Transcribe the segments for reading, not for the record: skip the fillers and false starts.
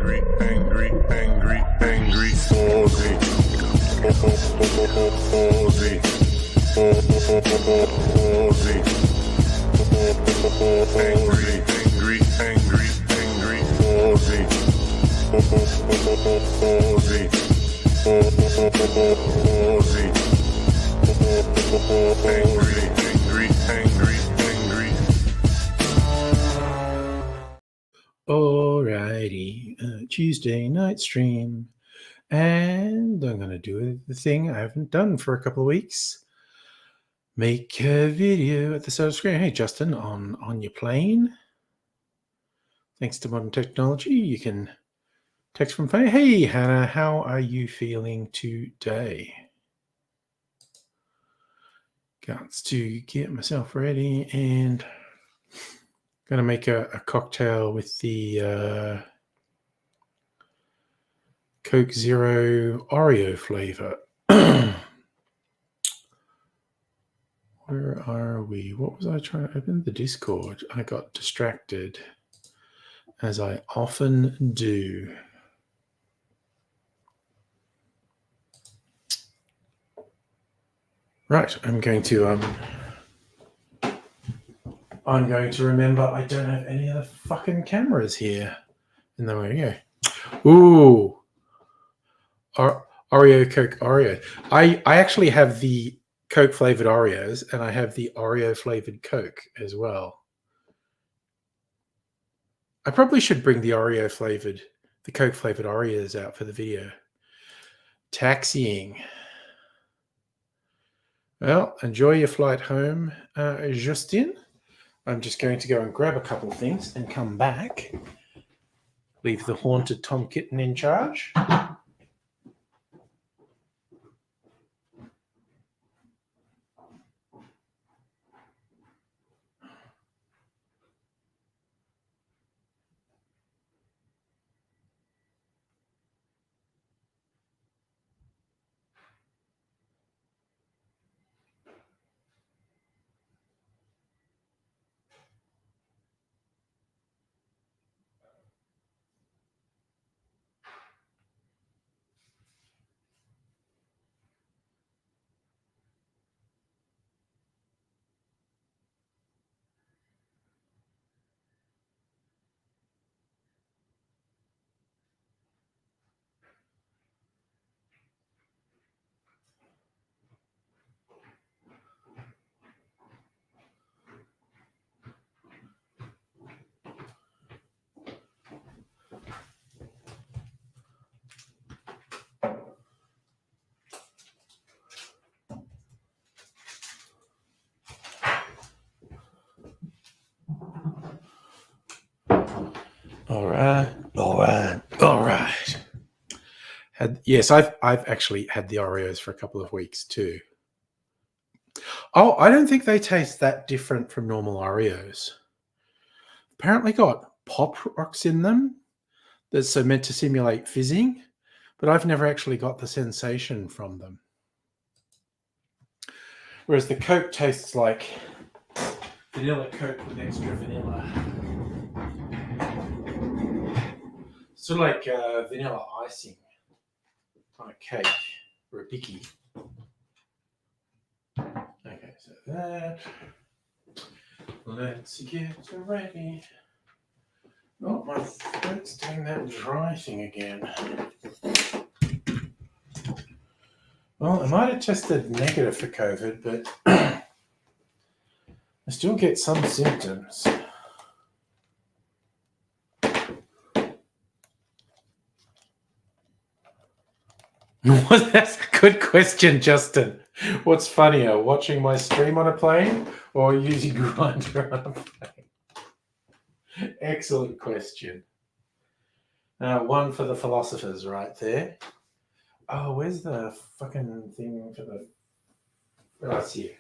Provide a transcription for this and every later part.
Aussie. Aussie. Aussie. Angry. Aussie. Angry. Alrighty, Tuesday night stream, and I'm going to do the thing I haven't done for a couple of weeks. Make a video at the start of the screen. Hey, Justin, on your plane. Thanks to modern technology, you can text from phone. Hey, Hannah, how are you feeling today? Got to get myself ready and going to make a cocktail with the Coke Zero Oreo flavor. Where are we? What was I trying to open? The Discord. I got distracted, as I often do. Right, I'm going to remember I don't have any other fucking cameras here. And then we go. Ooh. Oreo Coke Oreo. I actually have the Coke flavored Oreos, and I have the Oreo flavored Coke as well. I probably should bring the Coke flavored Oreos out for the video. Taxiing. Well, enjoy your flight home, Justin. I'm just going to go and grab a couple of things and come back. Leave the haunted Tom Kitten in charge. All right. I've actually had the Oreos for a couple of weeks too. Oh, I don't think they taste that different from normal Oreos. Apparently got Pop Rocks in them that's meant to simulate fizzing, but I've never actually got the sensation from them. Whereas the Coke tastes like vanilla Coke with extra vanilla. Sort of like vanilla icing on a cake or a bicky. Okay, so that. Let's get ready. Oh, my throat's doing that dry thing again. Well, I might have tested negative for COVID, but I still get some symptoms. That's a good question, Justin. What's funnier, watching my stream on a plane or using Grindr on a plane? Excellent question. One for the philosophers right there. Oh, where's the fucking thing for the... Oh, it's here.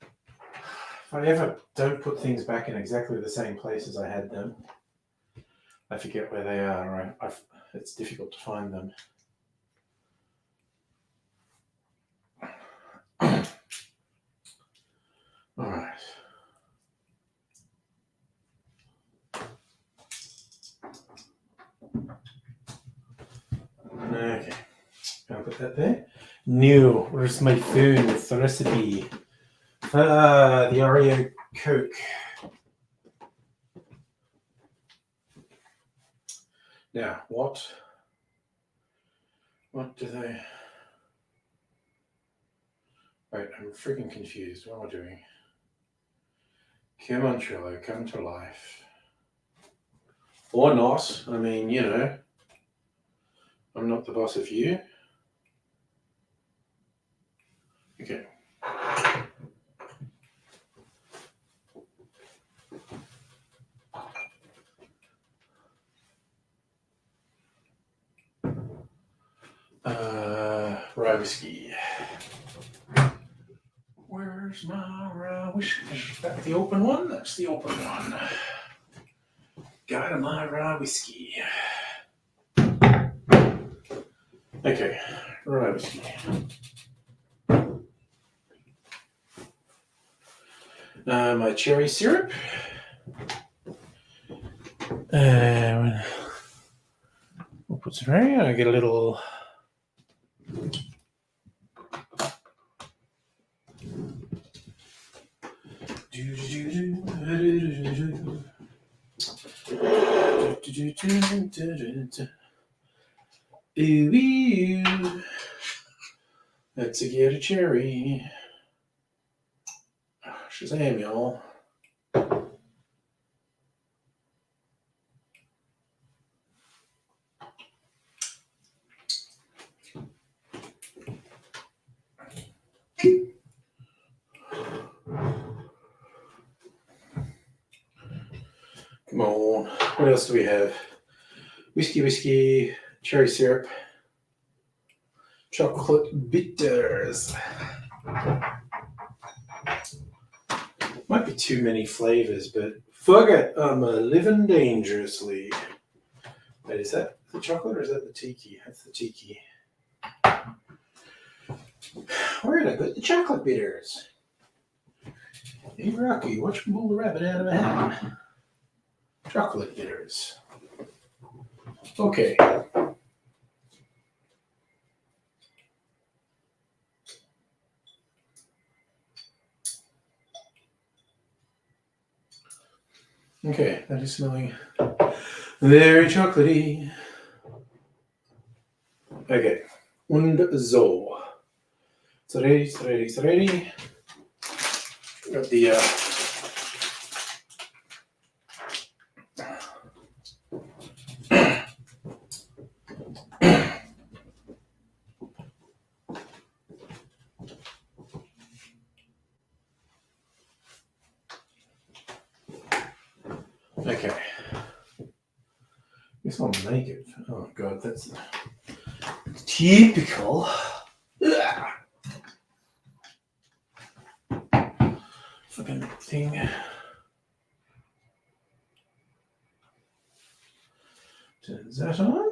If I ever don't put things back in exactly the same place as I had them, I forget where they are. It's difficult to find them. All right. Okay, I'll put that there. New. Where's my phone with the recipe? The Oreo Coke. Now, what do they... Wait, I'm freaking confused. What am I doing? Come on, Trello, come to life. Or not. I mean, you know, I'm not the boss of you. Okay. Rye whiskey. Where's my rye whiskey? Is that the open one? That's the open one. Got my rye whiskey. Okay, rye whiskey. My cherry syrup. We'll put some here. I get a little. Ooh, let's get a cherry. Shazam, y'all. Come on. What else do we have? Whiskey, cherry syrup, chocolate bitters. Might be too many flavors, but fuck it, I'm living dangerously. Wait, is that the chocolate or is that the tiki? That's the tiki. Where did I put the chocolate bitters? Hey, Rocky, watch me pull the rabbit out of a hat. Chocolate bitters. Okay. Okay, that is smelling very chocolatey. Okay, und so. It's ready. Got the okay. Guess I'll make it. Oh god, that's typical. Ugh. Fucking thing. Turns that on.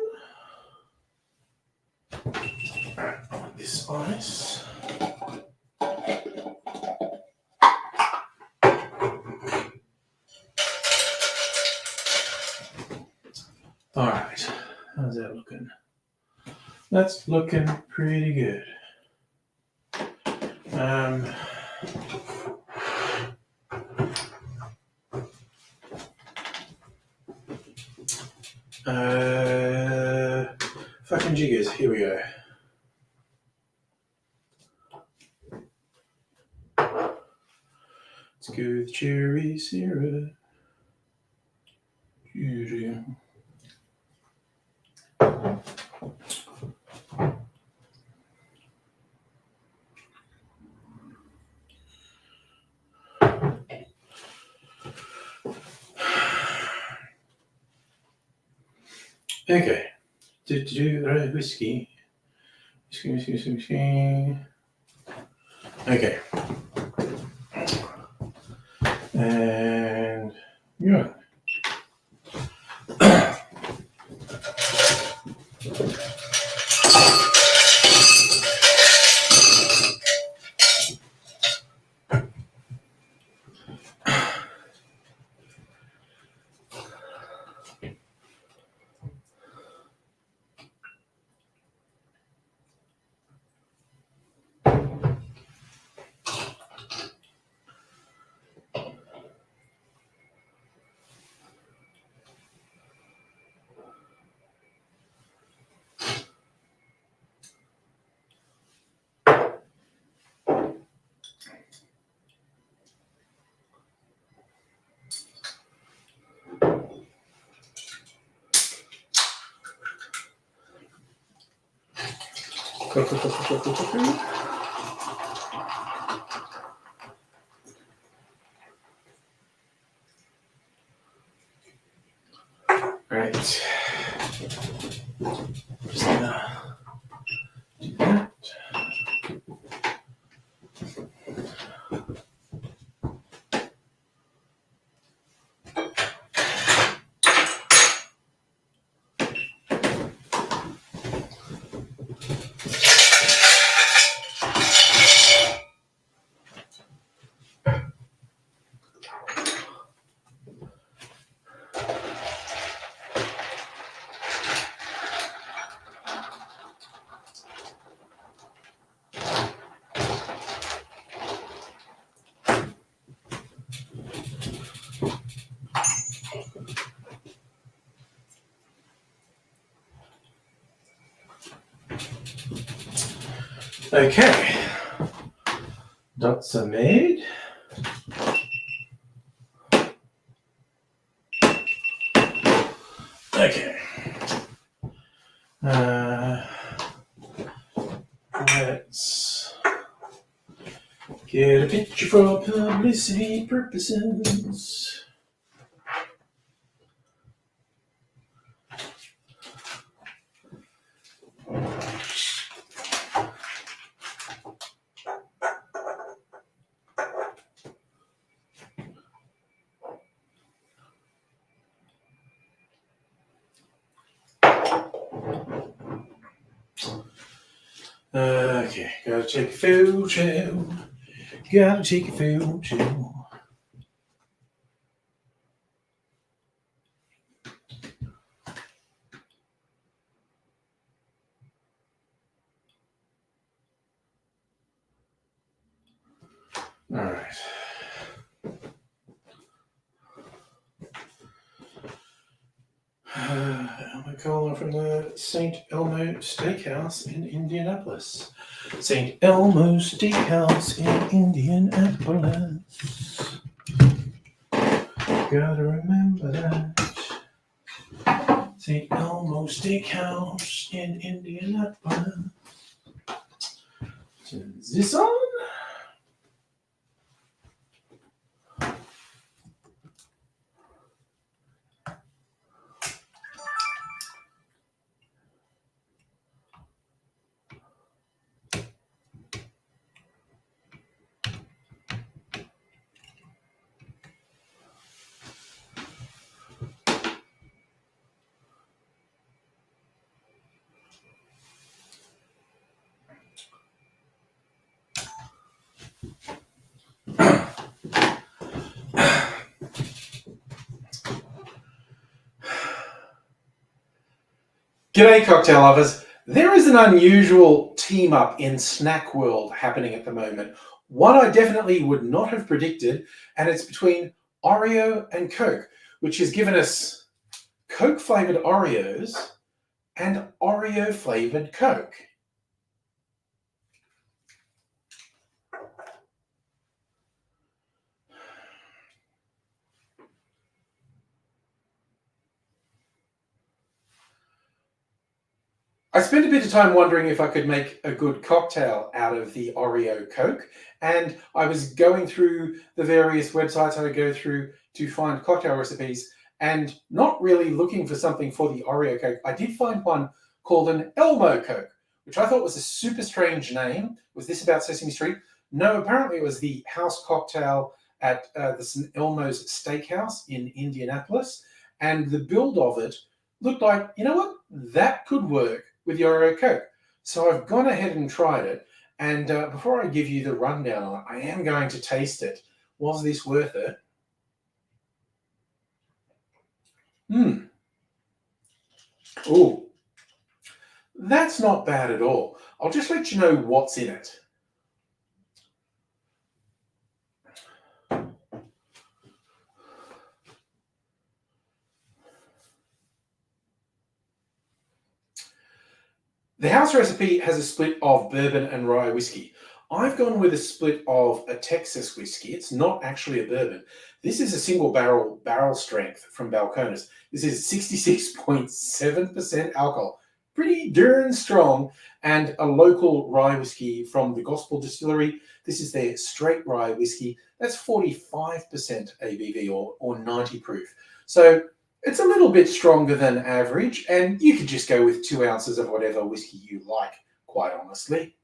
Alright, I want this ice. Alright, how's that looking? That's looking pretty good. Fucking jiggers, here we go. Let's go with cherry syrup. Okay. Whiskey. Okay. And yeah. Right. Just gonna do that. Okay. Dots are made. Okay. Let's get a picture for publicity purposes. Okay, gotta take a photo. Gotta take a photo. All right. Elmo Cola from the St. Elmo Steakhouse in Indianapolis. St. Elmo Steakhouse in Indianapolis. Gotta remember that. St. Elmo Steakhouse in Indianapolis. Is this on? G'day, cocktail lovers. There is an unusual team up in snack world happening at the moment. One I definitely would not have predicted, and it's between Oreo and Coke, which has given us Coke flavored Oreos and Oreo flavored Coke. I spent a bit of time wondering if I could make a good cocktail out of the Oreo Coke, and I was going through the various websites I go through to find cocktail recipes, and not really looking for something for the Oreo Coke. I did find one called an Elmo Coke, which I thought was a super strange name. Was this about Sesame Street? No, apparently it was the house cocktail at the St. Elmo's Steakhouse in Indianapolis, and the build of it looked like, you know what, that could work with the Oreo Coke. So I've gone ahead and tried it. And before I give you the rundown on it, I am going to taste it. Was this worth it? Oh, that's not bad at all. I'll just let you know what's in it. The house recipe has a split of bourbon and rye whiskey. I've gone with a split of a Texas whiskey. It's not actually a bourbon. This is a single barrel strength from Balcones. This is 66.7% alcohol. pretty darn strong, and a local rye whiskey from the Gospel Distillery. This is their straight rye whiskey. That's 45% ABV or 90 proof. So it's a little bit stronger than average, and you could just go with 2 ounces of whatever whiskey you like, quite honestly.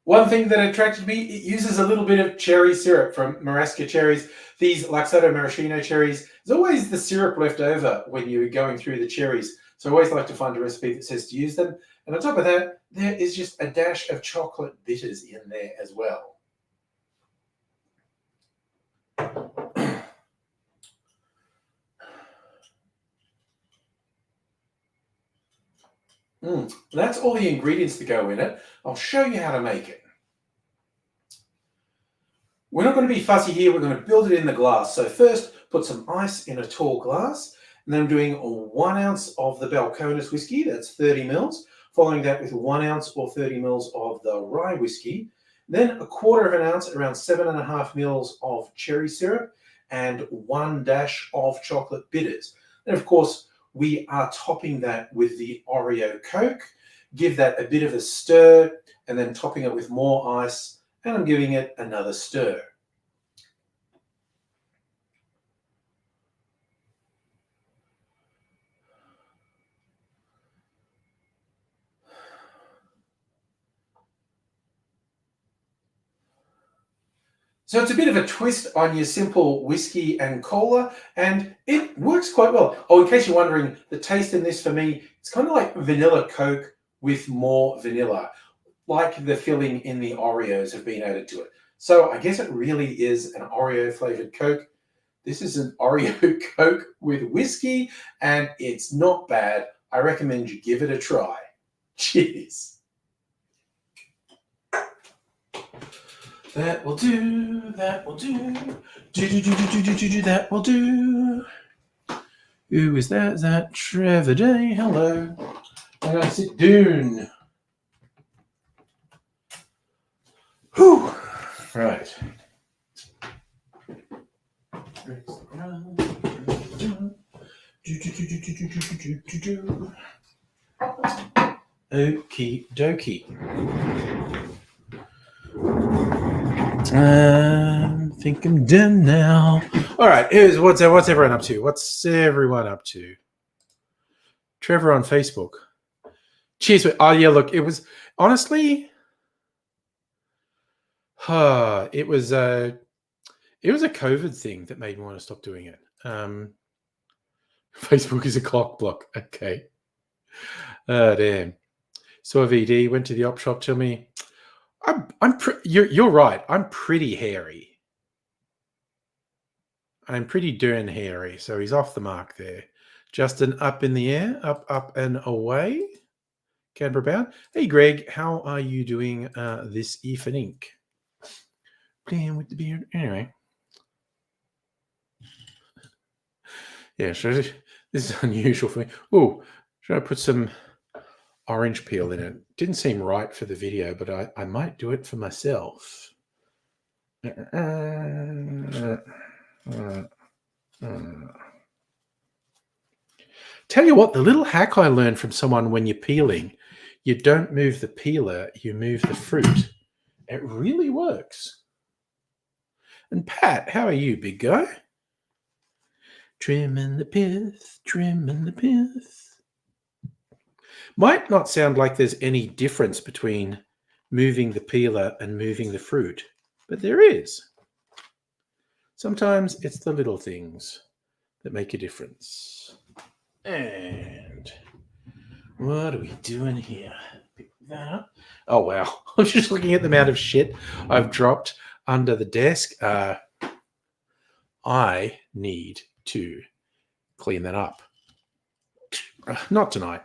One thing that attracted me, it uses a little bit of cherry syrup from Marasca cherries. These Luxardo Maraschino cherries, there's always the syrup left over when you're going through the cherries. So I always like to find a recipe that says to use them. And on top of that, there is just a dash of chocolate bitters in there as well. That's all the ingredients that go in it. I'll show you how to make it. We're not going to be fussy here. We're going to build it in the glass. So first, put some ice in a tall glass. And then I'm doing 1 ounce of the Balcones whiskey. That's 30 mils. Following that with 1 ounce or 30 mils of the rye whiskey. Then 1/4 of an ounce, around 7.5 mils of cherry syrup. And 1 dash of chocolate bitters. And of course, we are topping that with the Oreo Coke. Give that a bit of a stir, and then topping it with more ice, and I'm giving it another stir. So it's a bit of a twist on your simple whiskey and cola, and it works quite well. Oh, in case you're wondering, the taste in this for me, it's kind of like vanilla Coke with more vanilla, like the filling in the Oreos have been added to it. So I guess it really is an Oreo flavored Coke. This is an Oreo Coke with whiskey, and it's not bad. I recommend you give it a try. Cheers. That will do, that will do. That will do. Who is that? Is that Trevor Day? Hello. I'm going to sit down. Whew. Right. Okie dokie. I think I'm done now. All right, what's everyone up to? What's everyone up to? Trevor on Facebook. Cheers. Oh yeah, look, it was honestly, it was a COVID thing that made me want to stop doing it. Facebook is a clock block. Okay. Oh damn. Saw VD, went to the op shop. Tell me. You're right. I'm pretty hairy. I'm pretty darn hairy. So he's off the mark there. Justin up in the air, up and away. Canberra bound. Hey Greg, how are you doing this evening? Playing with the beard. Anyway. Yeah, so this is unusual for me. Oh, should I put some orange peel in it? Didn't seem right for the video, but I might do it for myself. Tell you what, the little hack I learned from someone when you're peeling, you don't move the peeler, you move the fruit. It really works. And Pat, how are you, big guy? Trimming the pith, trimming the pith. Might not sound like there's any difference between moving the peeler and moving the fruit, but there is. Sometimes it's the little things that make a difference. And what are we doing here? Pick that up. Oh, wow. I was just looking at the amount of shit I've dropped under the desk. I need to clean that up. Not tonight.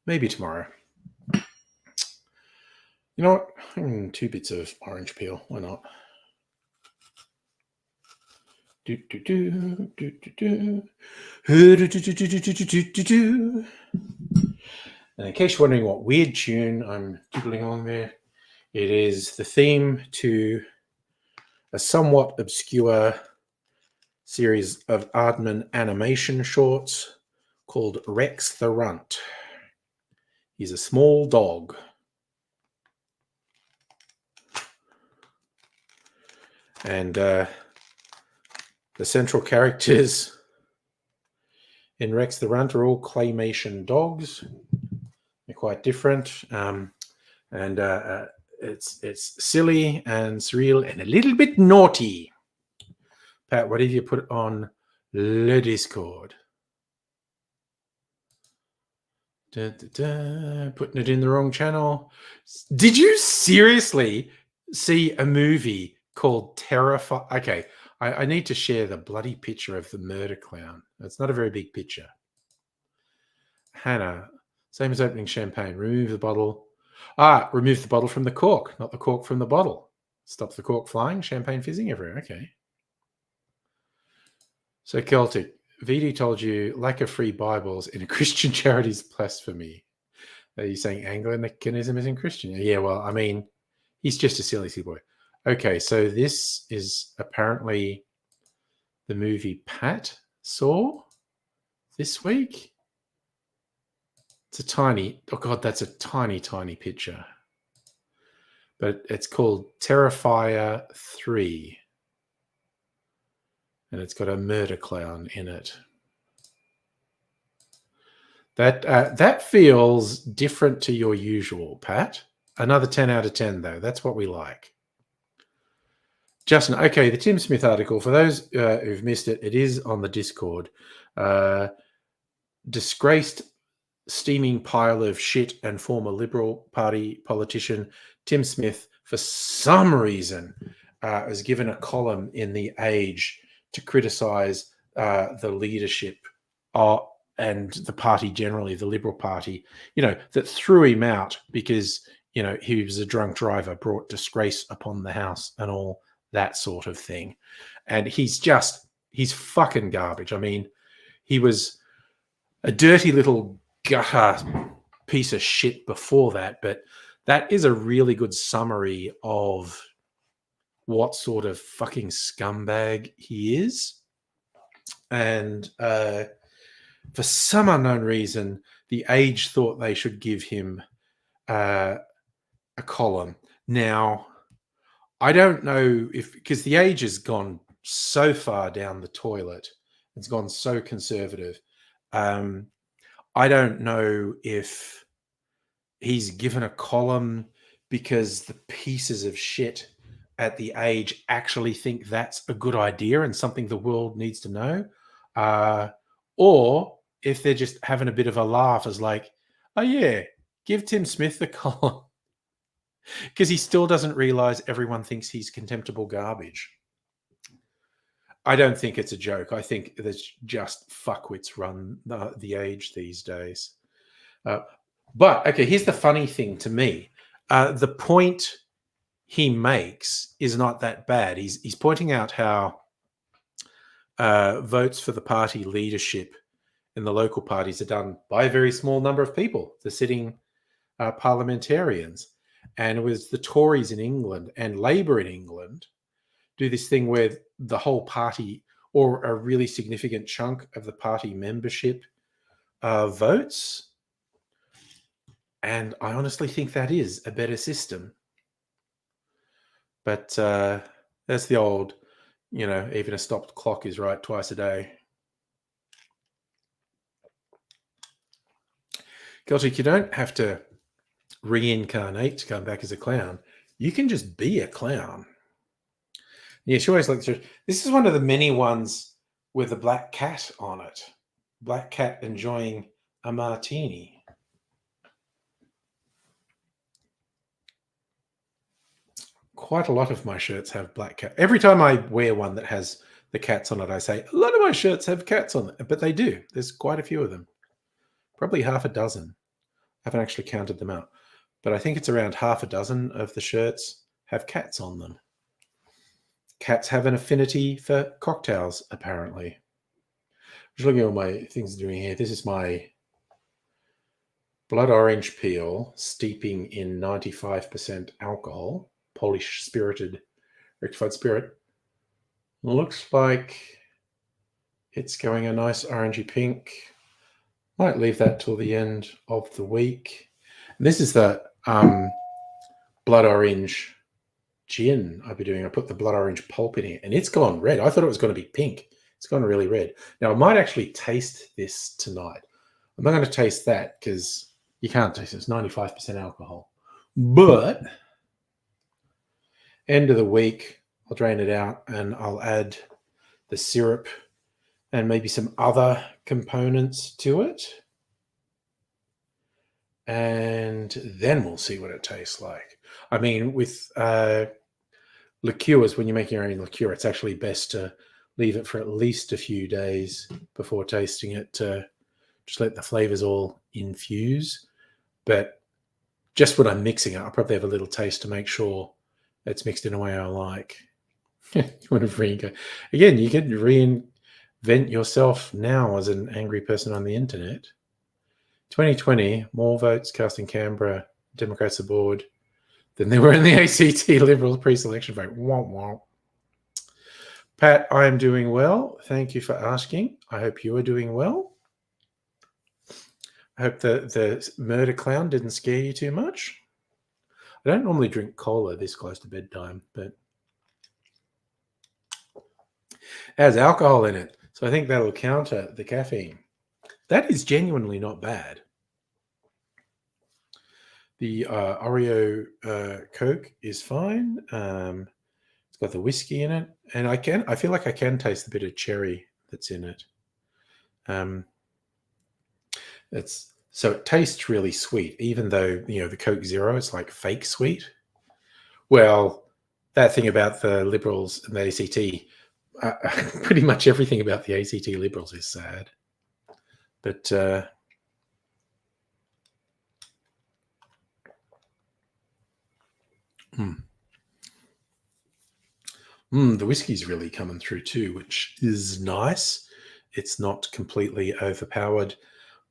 Maybe tomorrow. You know what? 2 bits of orange peel. Why not? And in case you're wondering what weird tune I'm doodling on there, it is the theme to a somewhat obscure series of Aardman animation shorts called Rex the Runt. He's a small dog. And the central characters in Rex the Runt are all claymation dogs. They're quite different. It's silly and surreal and a little bit naughty. Pat, what have you put on the Discord? Putting it in the wrong channel. Did you seriously see a movie called Terrify? Okay, I need to share the bloody picture of the murder clown. It's not a very big picture. Hannah, same as opening champagne. Remove the bottle. Remove the bottle from the cork, not the cork from the bottle. Stop the cork flying, champagne fizzing everywhere. Okay. So Celtic, VD told you lack of free Bibles in a Christian charity is blasphemy. Are you saying Anglicanism isn't Christian? Yeah, well, I mean, he's just a silly boy. Okay, so this is apparently the movie Pat saw this week. It's a tiny, oh God, that's a tiny, tiny picture. But it's called Terrifier 3. And it's got a murder clown in it. That feels different to your usual, Pat. Another 10 out of 10, though. That's what we like. Justin, okay, the Tim Smith article, for those who've missed it, it is on the Discord. Disgraced steaming pile of shit and former Liberal Party politician Tim Smith, for some reason, was given a column in The Age to criticize the leadership and the party generally, the Liberal Party, that threw him out because, he was a drunk driver, brought disgrace upon the house and all that sort of thing. And he's fucking garbage. I mean, he was a dirty little gutter piece of shit before that, but that is a really good summary of what sort of fucking scumbag he is. And for some unknown reason, The Age thought they should give him a column. Now, I don't know because The Age has gone so far down the toilet. It's gone so conservative. I don't know if he's given a column because the pieces of shit at The Age actually think that's a good idea and something the world needs to know. Or if they're just having a bit of a laugh as like, oh yeah, give Tim Smith the column. Because he still doesn't realize everyone thinks he's contemptible garbage. I don't think it's a joke. I think there's just fuckwits run the Age these days. But, okay, here's the funny thing to me. The point he makes is not that bad. He's pointing out how votes for the party leadership in the local parties are done by a very small number of people, the sitting parliamentarians. And it was the Tories in England and Labour in England do this thing where the whole party or a really significant chunk of the party membership votes. And I honestly think that is a better system. But that's the old, even a stopped clock is right twice a day. Celtic, you don't have to reincarnate to come back as a clown. You can just be a clown. Yeah, she always likes. This is one of the many ones with a black cat on it. Black cat enjoying a martini. Quite a lot of my shirts have black cat. Every time I wear one that has the cats on it, I say, a lot of my shirts have cats on it. But they do. There's quite a few of them. Probably half a dozen. I haven't actually counted them out. But I think it's around half a dozen of the shirts have cats on them. Cats have an affinity for cocktails, apparently. I'm just looking at all my things doing here. This is my blood orange peel steeping in 95% alcohol, Polish spirited rectified spirit. Looks like It's going a nice orangey pink. Might leave that till the end of the week. And this is the blood orange gin I'll be doing. I put the blood orange pulp in here, and it's gone red. I thought it was going to be pink. It's gone really red. Now, I might actually taste this tonight. I'm not going to taste that because you can't taste it. It's 95% alcohol. But end of the week, I'll drain it out and I'll add the syrup and maybe some other components to it. And then we'll see what it tastes like. I mean, with liqueurs, when you're making your own liqueur, it's actually best to leave it for at least a few days before tasting it to just let the flavors all infuse. But just when I'm mixing it, I'll probably have a little taste to make sure it's mixed in a way I like. You want to again, you can reinvent yourself now as an angry person on the internet. 2020, more votes cast in Canberra, Democrats aboard, than there were in the ACT Liberals pre-selection vote. Wah, wah. Pat, I am doing well. Thank you for asking. I hope you are doing well. I hope the murder clown didn't scare you too much. I don't normally drink cola this close to bedtime, but it has alcohol in it. So I think that'll counter the caffeine. That is genuinely not bad. The Oreo Coke is fine. It's got the whiskey in it, and I feel like I can taste the bit of cherry that's in it. So it tastes really sweet, even though the Coke Zero is like fake sweet. Well, that thing about the Liberals and the ACT, pretty much everything about the ACT Liberals is sad. But the whiskey's really coming through too, which is nice. It's not completely overpowered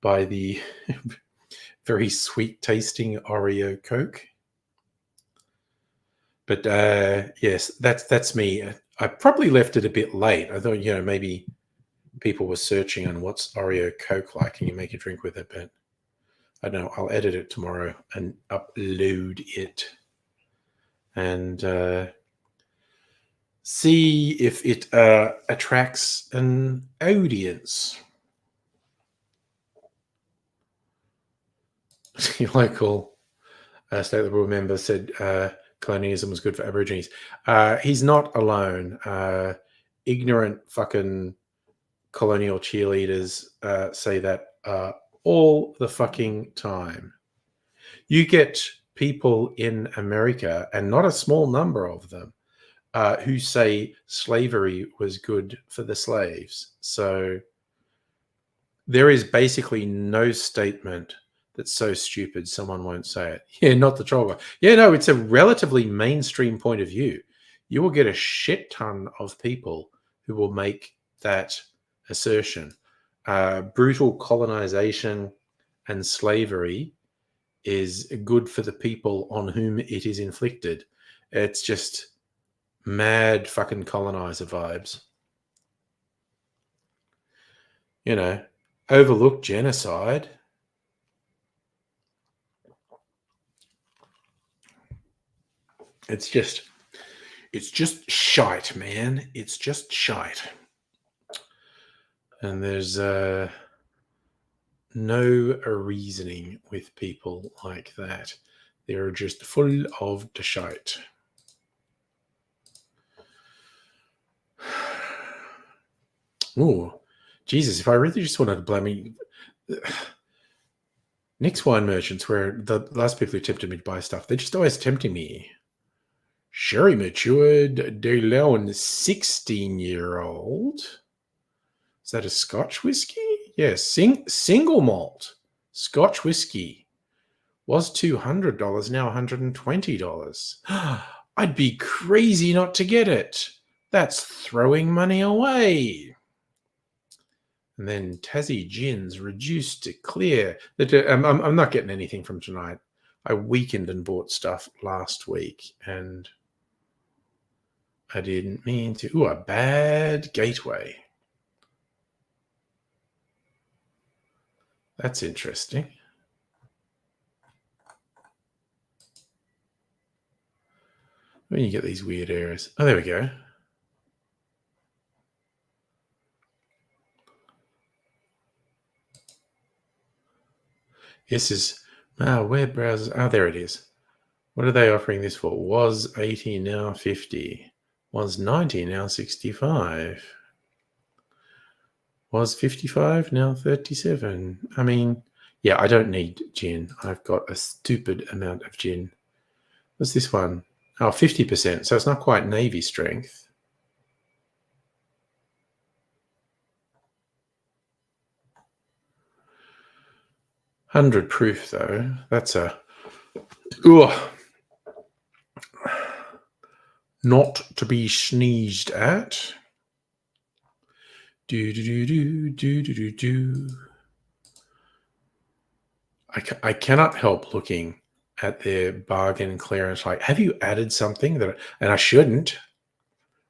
by the very sweet tasting Oreo Coke. But yes, that's me. I probably left it a bit late. I thought, maybe people were searching on what's Oreo Coke like and you make a drink with it, but I don't know. I'll edit it tomorrow and upload it and see if it attracts an audience. Your local state Liberal member said colonialism was good for Aborigines. He's not alone. Ignorant fucking colonial cheerleaders say that all the fucking time. You get people in America, and not a small number of them, who say slavery was good for the slaves. So there is basically no statement that's so stupid someone won't say it. Yeah, not the troll guy. Yeah, no, it's a relatively mainstream point of view. You will get a shit ton of people who will make that assertion. Brutal colonization and slavery is good for the people on whom it is inflicted. It's just mad fucking colonizer vibes. Overlooked genocide. It's just shite, man. It's just shite. And there's no reasoning with people like that. They're just full of the shite. Oh, Jesus, if I really just wanted to blame me. Nick's Wine Merchants, where the last people who tempted me to buy stuff, they're just always tempting me. Sherry Matured De Leon 16-year-old. Is that a Scotch whiskey? Yes, single malt Scotch whiskey was $200, now $120. I'd be crazy not to get it. That's throwing money away. And then Tassie Gins reduced to clear. I'm not getting anything from tonight. I weakened and bought stuff last week, and I didn't mean to. Ooh, a bad gateway. That's interesting. When you get these weird errors. Oh, there we go. This is web browsers. Oh, there it is. What are they offering this for? Was 80, now 50. Was 90, now 65. Was 55, now 37. I mean, yeah, I don't need gin. I've got a stupid amount of gin. What's this one? Oh, 50%. So it's not quite Navy strength. $100 proof, though. That's a... not to be sneezed at. I cannot help looking at their bargain clearance. Like, have you added something that? And I shouldn't,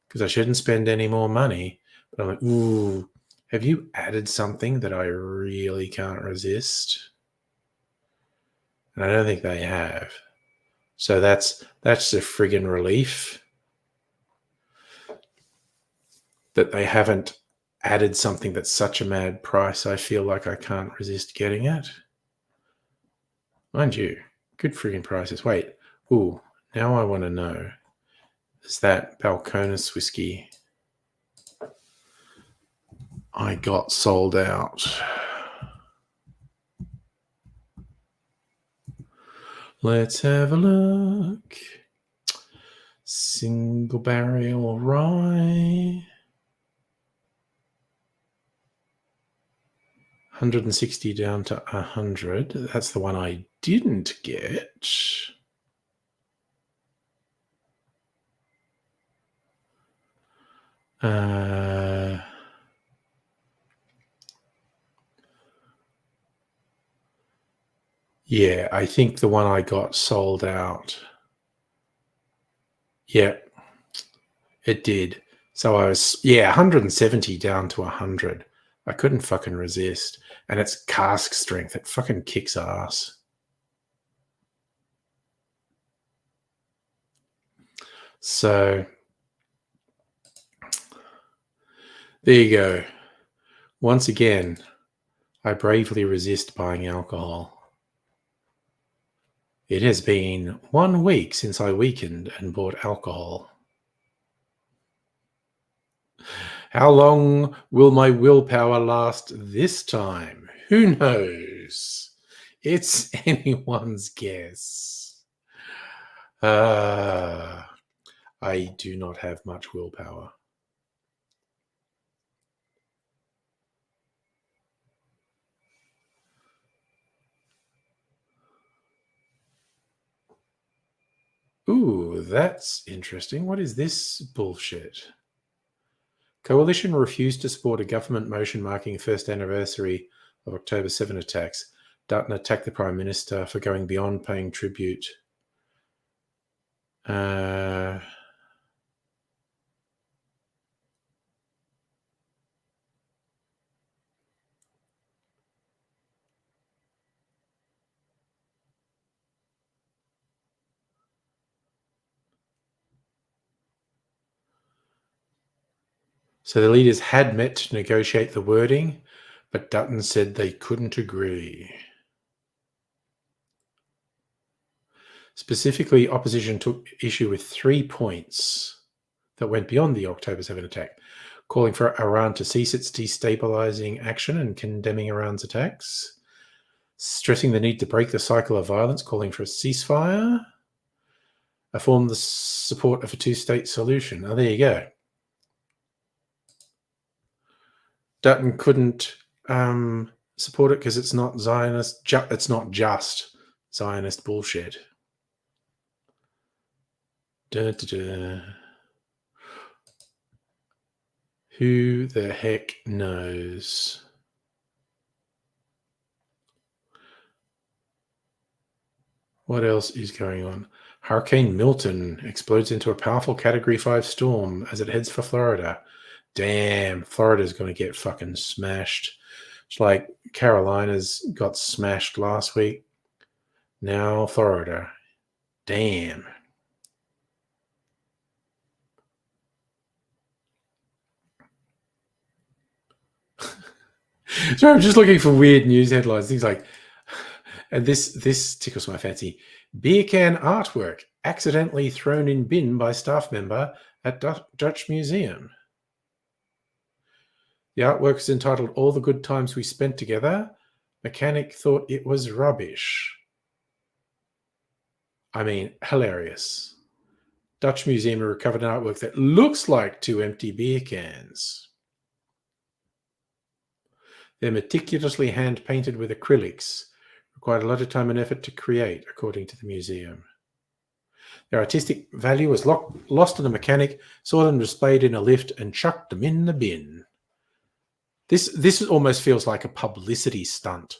because I shouldn't spend any more money. But I'm like, ooh, have you added something that I really can't resist? And I don't think they have. So that's the friggin' relief that they haven't added something that's such a mad price. I feel like I can't resist getting it. Mind you, good friggin' prices. Wait, ooh, now I want to know. Is that Balcones whiskey I got sold out? Let's have a look. Single barrel rye. 160 down to 100. That's the one I didn't get. Yeah, I think the one I got sold out. Yeah, it did. So I was, 170 down to 100. I couldn't fucking resist. And it's cask strength. It fucking kicks ass. So there you go. Once again, I bravely resist buying alcohol. It has been 1 week since I weakened and bought alcohol. How long will my willpower last this time? Who knows? It's anyone's guess. I do not have much willpower. Ooh, that's interesting. What is this bullshit? Coalition refused to support a government motion marking the first anniversary of October 7 attacks. Dutton attacked the Prime Minister for going beyond paying tribute. So the leaders had met to negotiate the wording, but Dutton said they couldn't agree. Specifically, opposition took issue with 3 points that went beyond the October 7 attack, calling for Iran to cease its destabilizing action and condemning Iran's attacks, stressing the need to break the cycle of violence, calling for a ceasefire, affirmed the support of a two-state solution. Oh, there you go. Dutton couldn't support it because it's not Zionist. It's not just Zionist bullshit. Who the heck knows? What else is going on? Hurricane Milton explodes into a powerful Category 5 storm as it heads for Florida. Damn, Florida's going to get fucking smashed. It's like Carolinas got smashed last week. Now Florida. Damn. So I'm just looking for weird news headlines. Things like, and this tickles my fancy. Beer can artwork accidentally thrown in bin by staff member at Dutch Museum. The artwork is entitled All the Good Times We Spent Together. Mechanic thought it was rubbish. I mean, hilarious. Dutch Museum recovered an artwork that looks like 2 empty beer cans. They're meticulously hand-painted with acrylics. Required a lot of time and effort to create, according to the museum. Their artistic value was lost on a mechanic, saw them displayed in a lift, and chucked them in the bin. This almost feels like a publicity stunt,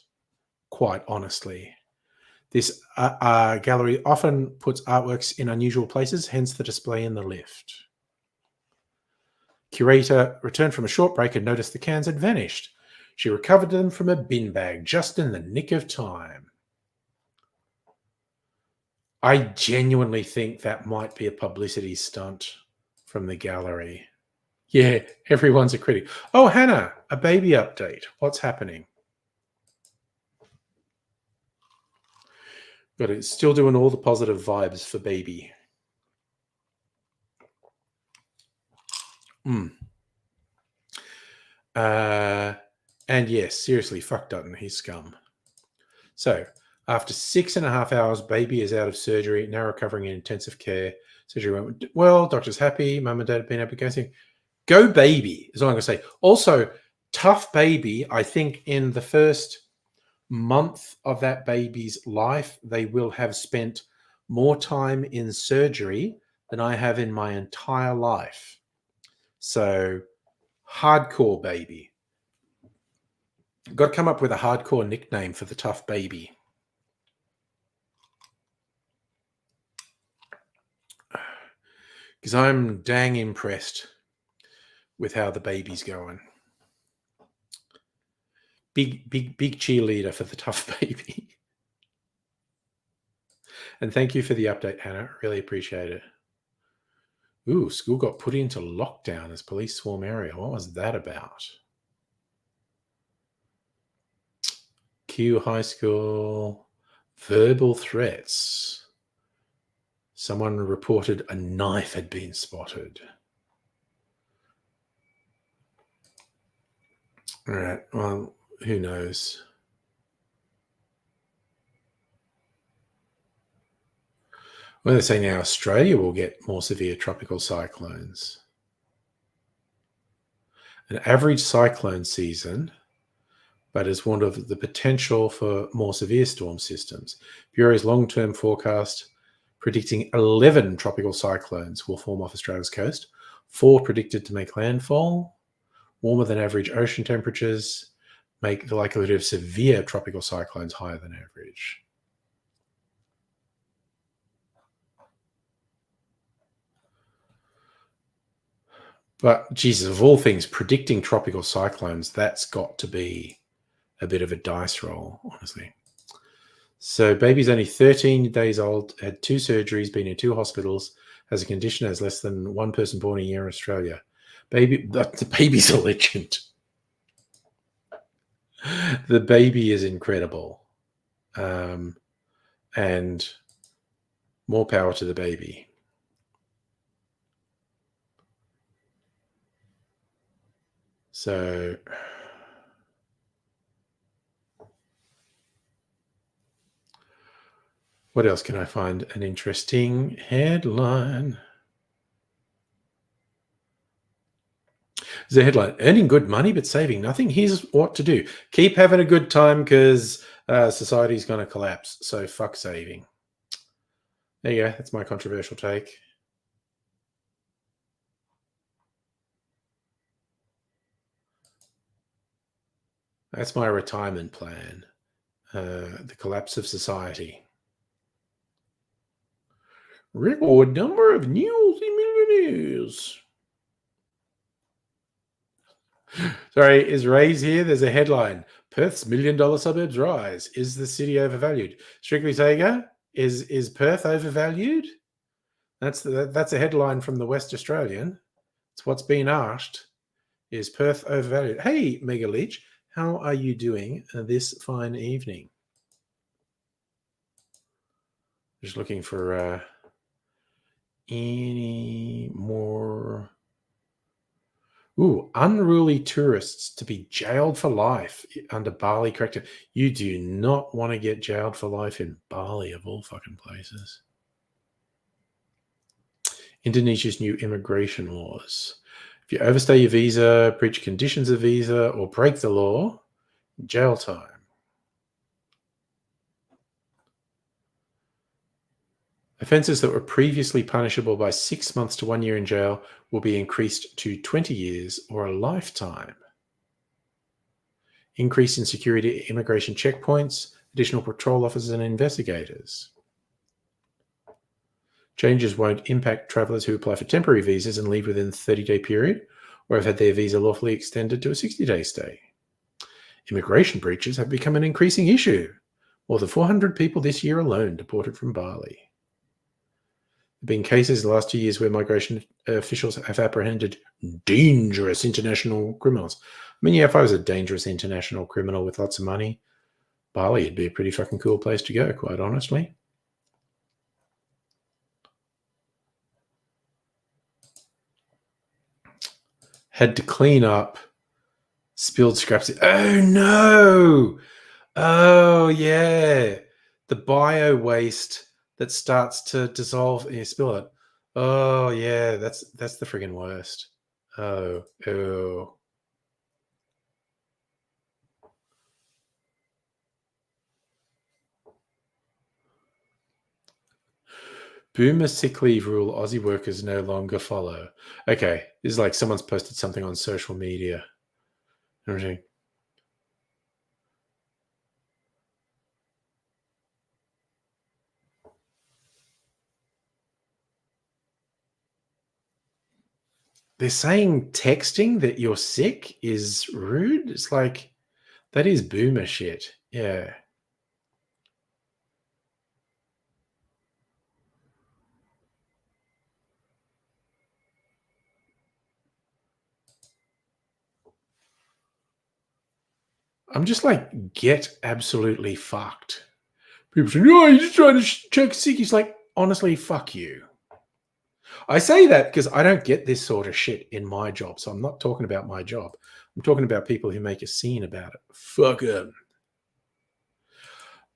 quite honestly. This gallery often puts artworks in unusual places, hence the display in the lift. Curator returned from a short break and noticed the cans had vanished. She recovered them from a bin bag just in the nick of time. I genuinely think that might be a publicity stunt from the gallery. Yeah, everyone's a critic. Oh, Hannah, a baby update. What's happening? But it's still doing all the positive vibes for baby. And yes, seriously, fuck Dutton, he's scum. So, after 6.5 hours, baby is out of surgery, now recovering in intensive care. Surgery went well, doctor's happy, mum and dad have been happy. Go baby, is all I'm going to say. Also, tough baby, I think in the first month of that baby's life, they will have spent more time in surgery than I have in my entire life. So, hardcore baby. Got to come up with a hardcore nickname for the tough baby. Because I'm dang impressed with how the baby's going. Big cheerleader for the tough baby. And thank you for the update, Hannah. Really appreciate it. Ooh, school got put into lockdown as police swarm area. What was that about? Kew High School. Verbal threats. Someone reported a knife had been spotted. All right, well, who knows? Well, they're saying now Australia will get more severe tropical cyclones. An average cyclone season, but is warned of the potential for more severe storm systems. Bureau's long-term forecast predicting 11 tropical cyclones will form off Australia's coast, 4 predicted to make landfall. Warmer than average ocean temperatures make the likelihood of severe tropical cyclones higher than average. But Jesus, of all things, predicting tropical cyclones, that's got to be a bit of a dice roll, honestly. So baby's only 13 days old, had 2 surgeries, been in 2 hospitals, has a condition, has less than 1 person born a year in Australia. The baby's a legend. The baby is incredible. And more power to the baby. So what else can I find an interesting headline? There's a headline, earning good money but saving nothing. Here's what to do. Keep having a good time because society's going to collapse. So fuck saving. There you go. That's my controversial take. That's my retirement plan. The collapse of society. Record number of newsy millionaires. Sorry, is Ray's here? There's a headline. Perth's $1 million suburbs rise. Is the city overvalued? Strictly Sega, is Perth overvalued? That's a headline from the West Australian. It's what's been asked. Is Perth overvalued? Hey, Mega Leech, how are you doing this fine evening? Just looking for any more. Ooh, unruly tourists to be jailed for life under Bali corrective. You do not want to get jailed for life in Bali, of all fucking places. Indonesia's new immigration laws. If you overstay your visa, breach conditions of visa, or break the law, jail time. Offences that were previously punishable by 6 months to 1 year in jail will be increased to 20 years or a lifetime. Increase in security at immigration checkpoints, additional patrol officers and investigators. Changes won't impact travellers who apply for temporary visas and leave within the 30-day period or have had their visa lawfully extended to a 60-day stay. Immigration breaches have become an increasing issue. More than 400 people this year alone deported from Bali. There have been cases in the last 2 years where migration officials have apprehended dangerous international criminals. I mean, yeah, if I was a dangerous international criminal with lots of money, Bali would be a pretty fucking cool place to go, quite honestly. Had to clean up spilled scraps. Oh, no! Oh, yeah. The bio waste that starts to dissolve and you spill it. Oh, yeah, that's the friggin' worst. Oh, ew. Boomer sick leave rule Aussie workers no longer follow. Okay, this is like someone's posted something on social media. Everything. They're saying texting that you're sick is rude. It's like, that is boomer shit. Yeah. I'm just like, get absolutely fucked. People say, oh, you're just trying to check sick. He's like, honestly, fuck you. I say that because I don't get this sort of shit in my job. So I'm not talking about my job. I'm talking about people who make a scene about it. Fuck them.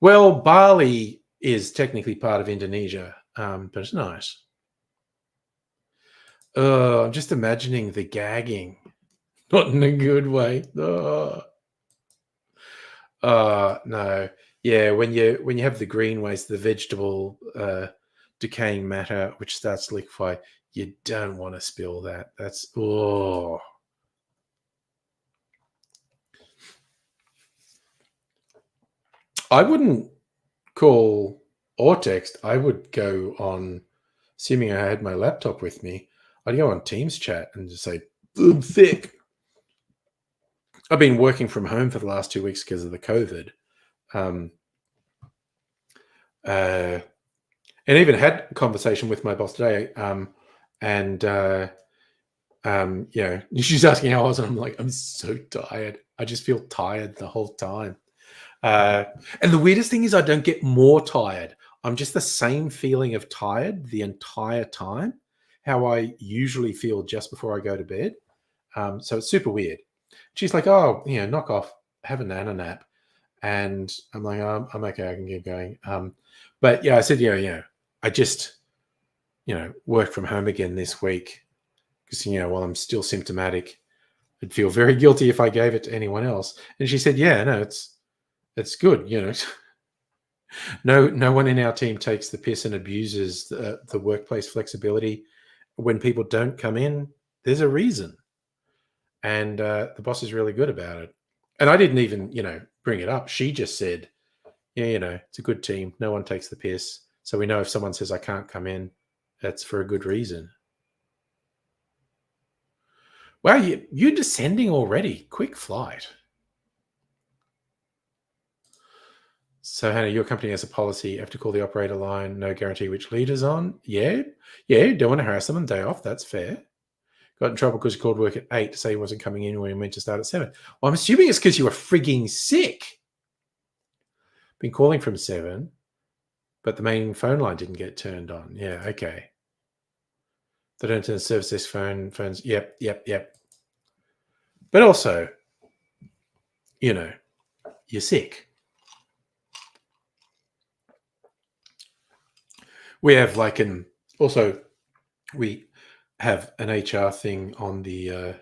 Well, Bali is technically part of Indonesia, but it's nice. I'm just imagining the gagging. Not in a good way. No. Yeah, when you have the green waste, the vegetable decaying matter which starts to liquefy, you don't want to spill that. That's I wouldn't call or text. I would go on, assuming I had my laptop with me, I'd go on Teams chat and just say, I'm sick. I've been working from home for the last 2 weeks because of the COVID. And even had a conversation with my boss today. She's asking how I was, and I'm like, I'm so tired. I just feel tired the whole time. And the weirdest thing is I don't get more tired. I'm just the same feeling of tired the entire time, how I usually feel just before I go to bed. So it's super weird. She's like, oh, knock off, have a nap. And I'm like, I'm okay, I can keep going. But yeah, I said, I just, work from home again this week because, while I'm still symptomatic, I'd feel very guilty if I gave it to anyone else. And she said, yeah, no, it's good. No one in our team takes the piss and abuses the workplace flexibility. When people don't come in, there's a reason. And the boss is really good about it. And I didn't even, bring it up. She just said, yeah, it's a good team. No one takes the piss. So we know if someone says I can't come in, that's for a good reason. Wow, you're descending already. Quick flight. So, Hannah, your company has a policy, you have to call the operator line, no guarantee which leader's on. Yeah. Don't want to harass them on the day off. That's fair. Got in trouble because you called work at 8 to say he wasn't coming in when he meant to start at 7. Well, I'm assuming it's because you were frigging sick. Been calling from 7, but the main phone line didn't get turned on. Yeah, okay. They don't turn the service desk phones. Yep. But also, you're sick. We have we have an HR thing on the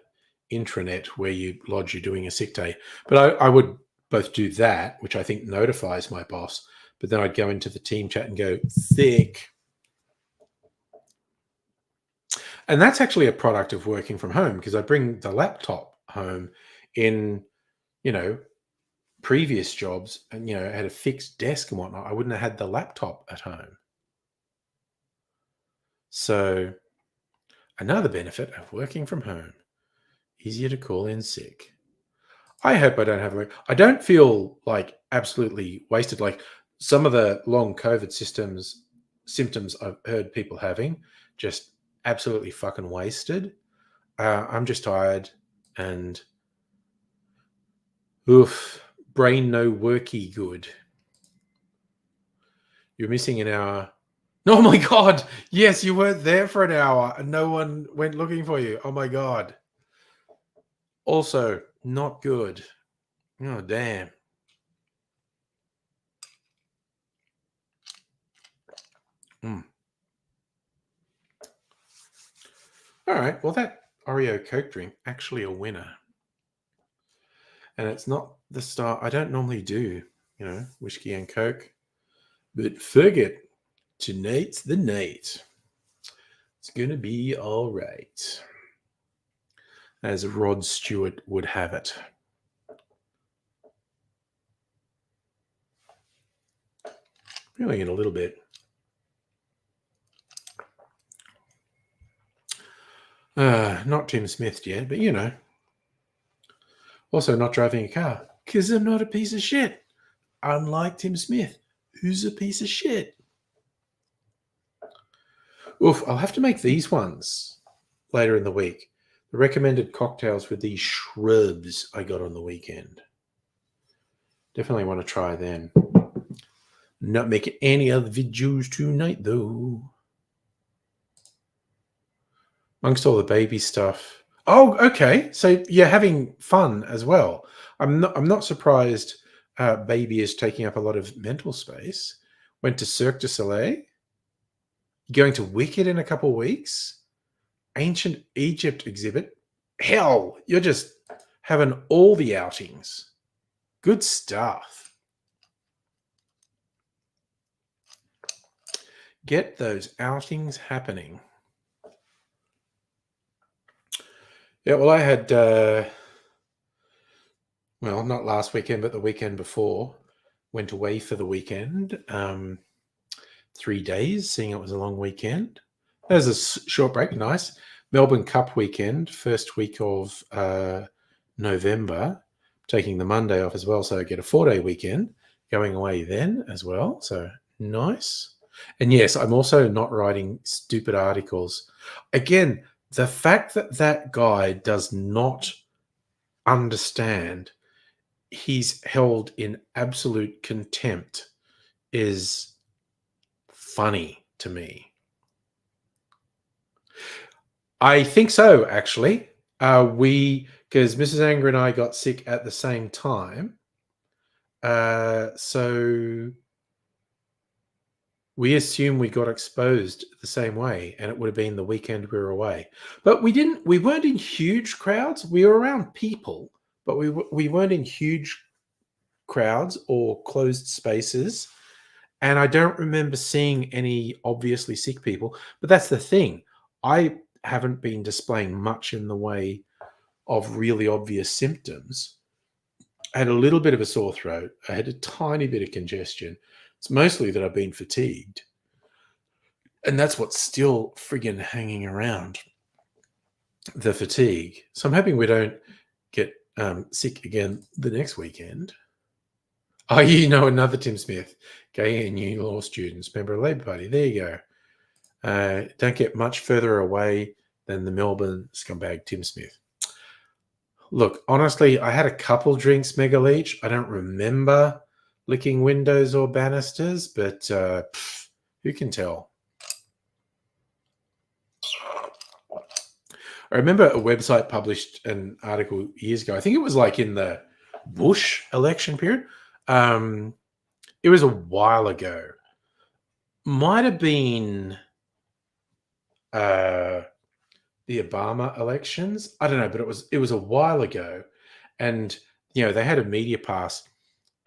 intranet where you lodge you're doing a sick day. But I would both do that, which I think notifies my boss, but then I'd go into the team chat and go, sick. And that's actually a product of working from home because I bring the laptop home in, previous jobs and, I had a fixed desk and whatnot. I wouldn't have had the laptop at home. So another benefit of working from home, easier to call in sick. I hope I don't have I don't feel like absolutely wasted. Like some of the long COVID symptoms I've heard people having, just absolutely fucking wasted. I'm just tired and brain no worky good. You're missing an hour. Oh my God. Yes, you weren't there for an hour and no one went looking for you. Oh my God. Also, not good. Oh, damn. All right. Well, that Oreo Coke drink, actually a winner. And it's not the style. I don't normally do, whiskey and Coke. But forget tonight's the night. It's going to be all right. As Rod Stewart would have it. Feeling it a little bit. Not Tim Smith yet, but Also not driving a car because I'm not a piece of shit. Unlike Tim Smith, who's a piece of shit. Oof, I'll have to make these ones later in the week. The recommended cocktails with these shrubs I got on the weekend. Definitely want to try them. Not making any other videos tonight, though. Amongst all the baby stuff. Oh, okay. So you're having fun as well. I'm not surprised baby is taking up a lot of mental space. Went to Cirque du Soleil. Going to Wicked in a couple of weeks. Ancient Egypt exhibit. Hell, you're just having all the outings. Good stuff. Get those outings happening. Yeah, well, I had, not last weekend, but the weekend before, went away for the weekend, 3 days, seeing it was a long weekend. It was a short break, nice. Melbourne Cup weekend, first week of November, taking the Monday off as well, so I get a 4-day weekend, going away then as well, so nice. And yes, I'm also not writing stupid articles. Again, the fact that guy does not understand he's held in absolute contempt is funny to me. I think so, actually. Because Mrs. Anger and I got sick at the same time. So we assume we got exposed the same way, and it would have been the weekend we were away. But we weren't in huge crowds. We were around people, but we weren't in huge crowds or closed spaces. And I don't remember seeing any obviously sick people. But that's the thing. I haven't been displaying much in the way of really obvious symptoms. I had a little bit of a sore throat. I had a tiny bit of congestion. It's mostly that I've been fatigued. And that's what's still friggin' hanging around, the fatigue. So I'm hoping we don't get sick again the next weekend. Oh, you know another Tim Smith, gay and new law students, member of Labour Party. There you go. Don't get much further away than the Melbourne scumbag Tim Smith. Look, honestly, I had a couple drinks mega leech. I don't remember licking windows or banisters, but who can tell? I remember a website published an article years ago. I think it was like in the Bush election period. It was a while ago. Might have been the Obama elections. I don't know, but it was a while ago, and they had a media pass,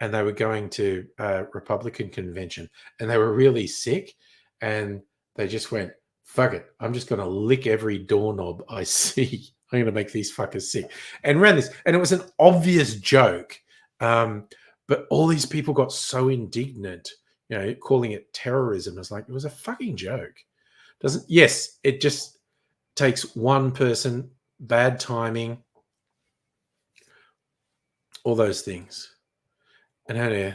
and they were going to a Republican convention, and they were really sick, and they just went, "Fuck it, I'm just going to lick every doorknob I see. I'm going to make these fuckers sick," and ran this, and it was an obvious joke, but all these people got so indignant, calling it terrorism. It's like it was a fucking joke. Yes, it just takes one person, bad timing, all those things. And how to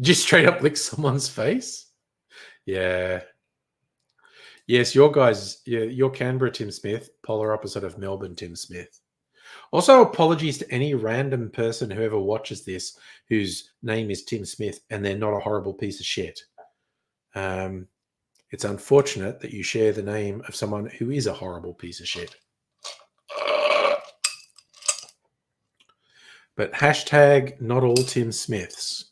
just straight up lick someone's face? Yeah. Yes, your Canberra Tim Smith, polar opposite of Melbourne Tim Smith. Also, apologies to any random person who ever watches this whose name is Tim Smith and they're not a horrible piece of shit. It's unfortunate that you share the name of someone who is a horrible piece of shit. But hashtag not all Tim Smiths.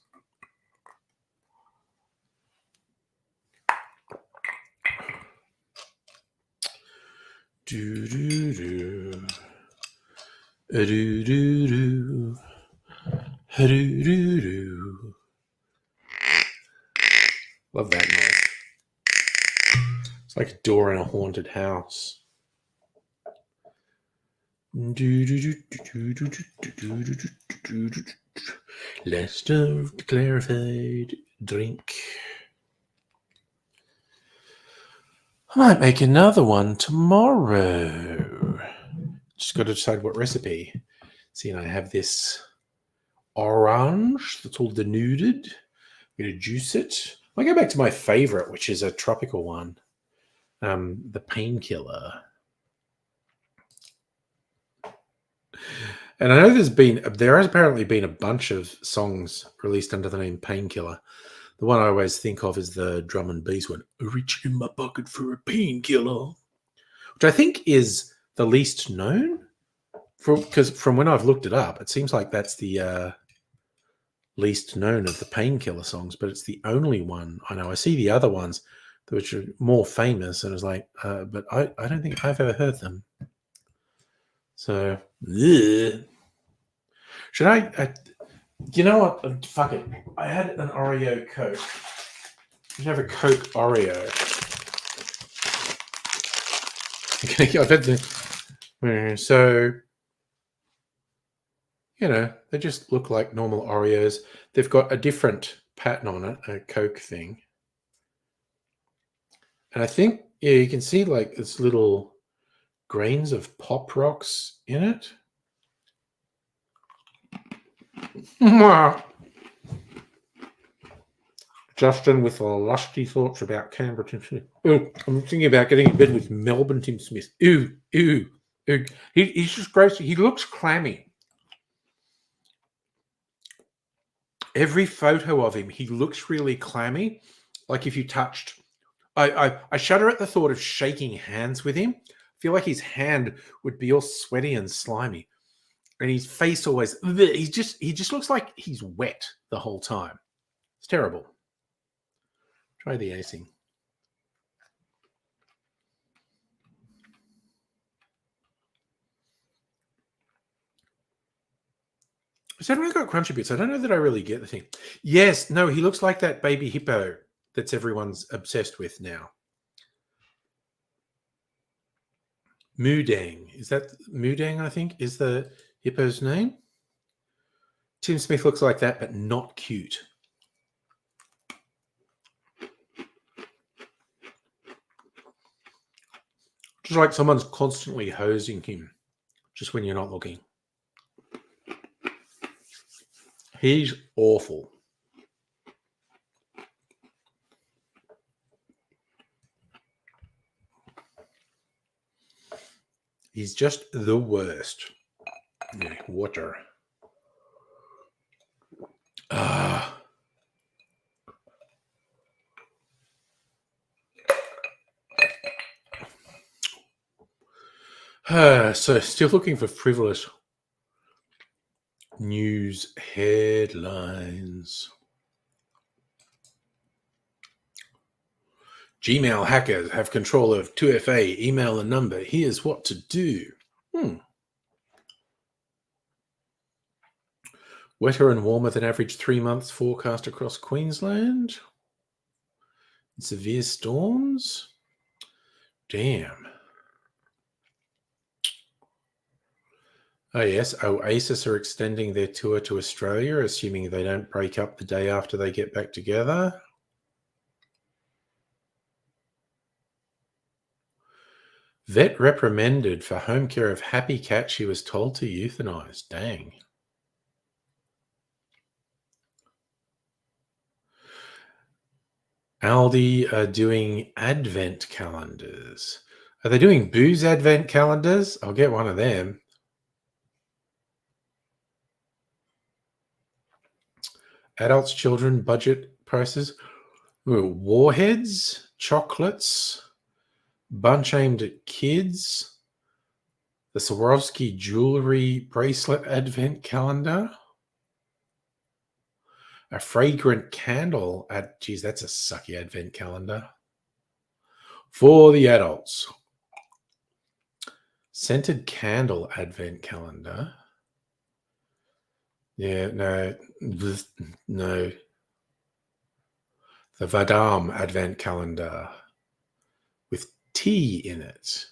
Do do do. Do do do. Do do do. Love that noise. It's like a door in a haunted house. Lester clarified drink. I might make another one tomorrow. Just got to decide what recipe. See, and I have this orange that's all denuded. I'm going to juice it. I'll go back to my favorite, which is a tropical one. The Painkiller. And I know there has apparently been a bunch of songs released under the name Painkiller. The one I always think of is the drum and bass one. Reach in my pocket for a painkiller, which I think is the least known. Because from when I've looked it up, it seems like that's the least known of the Painkiller songs, but it's the only one I know. I see the other ones which are more famous, and it's like, but I don't think I've ever heard them. So, should I you know what? Fuck it. I had an Oreo Coke. I should have a Coke Oreo. Okay, I've had the. So, they just look like normal Oreos. They've got a different pattern on it, a Coke thing. And I think, you can see like this little grains of Pop Rocks in it. Justin with lusty thoughts about Canberra Tim Smith. Oh, I'm thinking about getting in bed with Melbourne Tim Smith. Ew. He's just gross. He looks clammy. Every photo of him, he looks really clammy. Like if you touched... I shudder at the thought of shaking hands with him. I feel like his hand would be all sweaty and slimy. And his face always... He just looks like he's wet the whole time. It's terrible. Try the icing. Has everyone got crunchy bits? I don't know that I really get the thing. Yes, no, he looks like that baby hippo that's everyone's obsessed with now. Moodang. Is that Moodang, I think, is the hippo's name? Tim Smith looks like that, but not cute. Just like someone's constantly hosing him just when you're not looking. He's awful. He's just the worst. Yeah, water. So still looking for frivolous news headlines. Gmail hackers have control of 2FA email and number. Here's what to do. Wetter and warmer than average 3 months forecast across Queensland. Severe storms. Damn. Oh, yes. Oasis are extending their tour to Australia, assuming they don't break up the day after they get back together. Vet reprimanded for home care of happy cat she was told to euthanize. Dang. Aldi are doing advent calendars. Are they doing booze advent calendars? I'll get one of them. Adults, children, budget prices. Ooh, warheads, chocolates, bunch aimed at kids. The Swarovski jewelry bracelet advent calendar. A fragrant candle. Geez, that's a sucky advent calendar. For the adults. Scented candle advent calendar. Yeah, no. The Vadam advent calendar with tea in it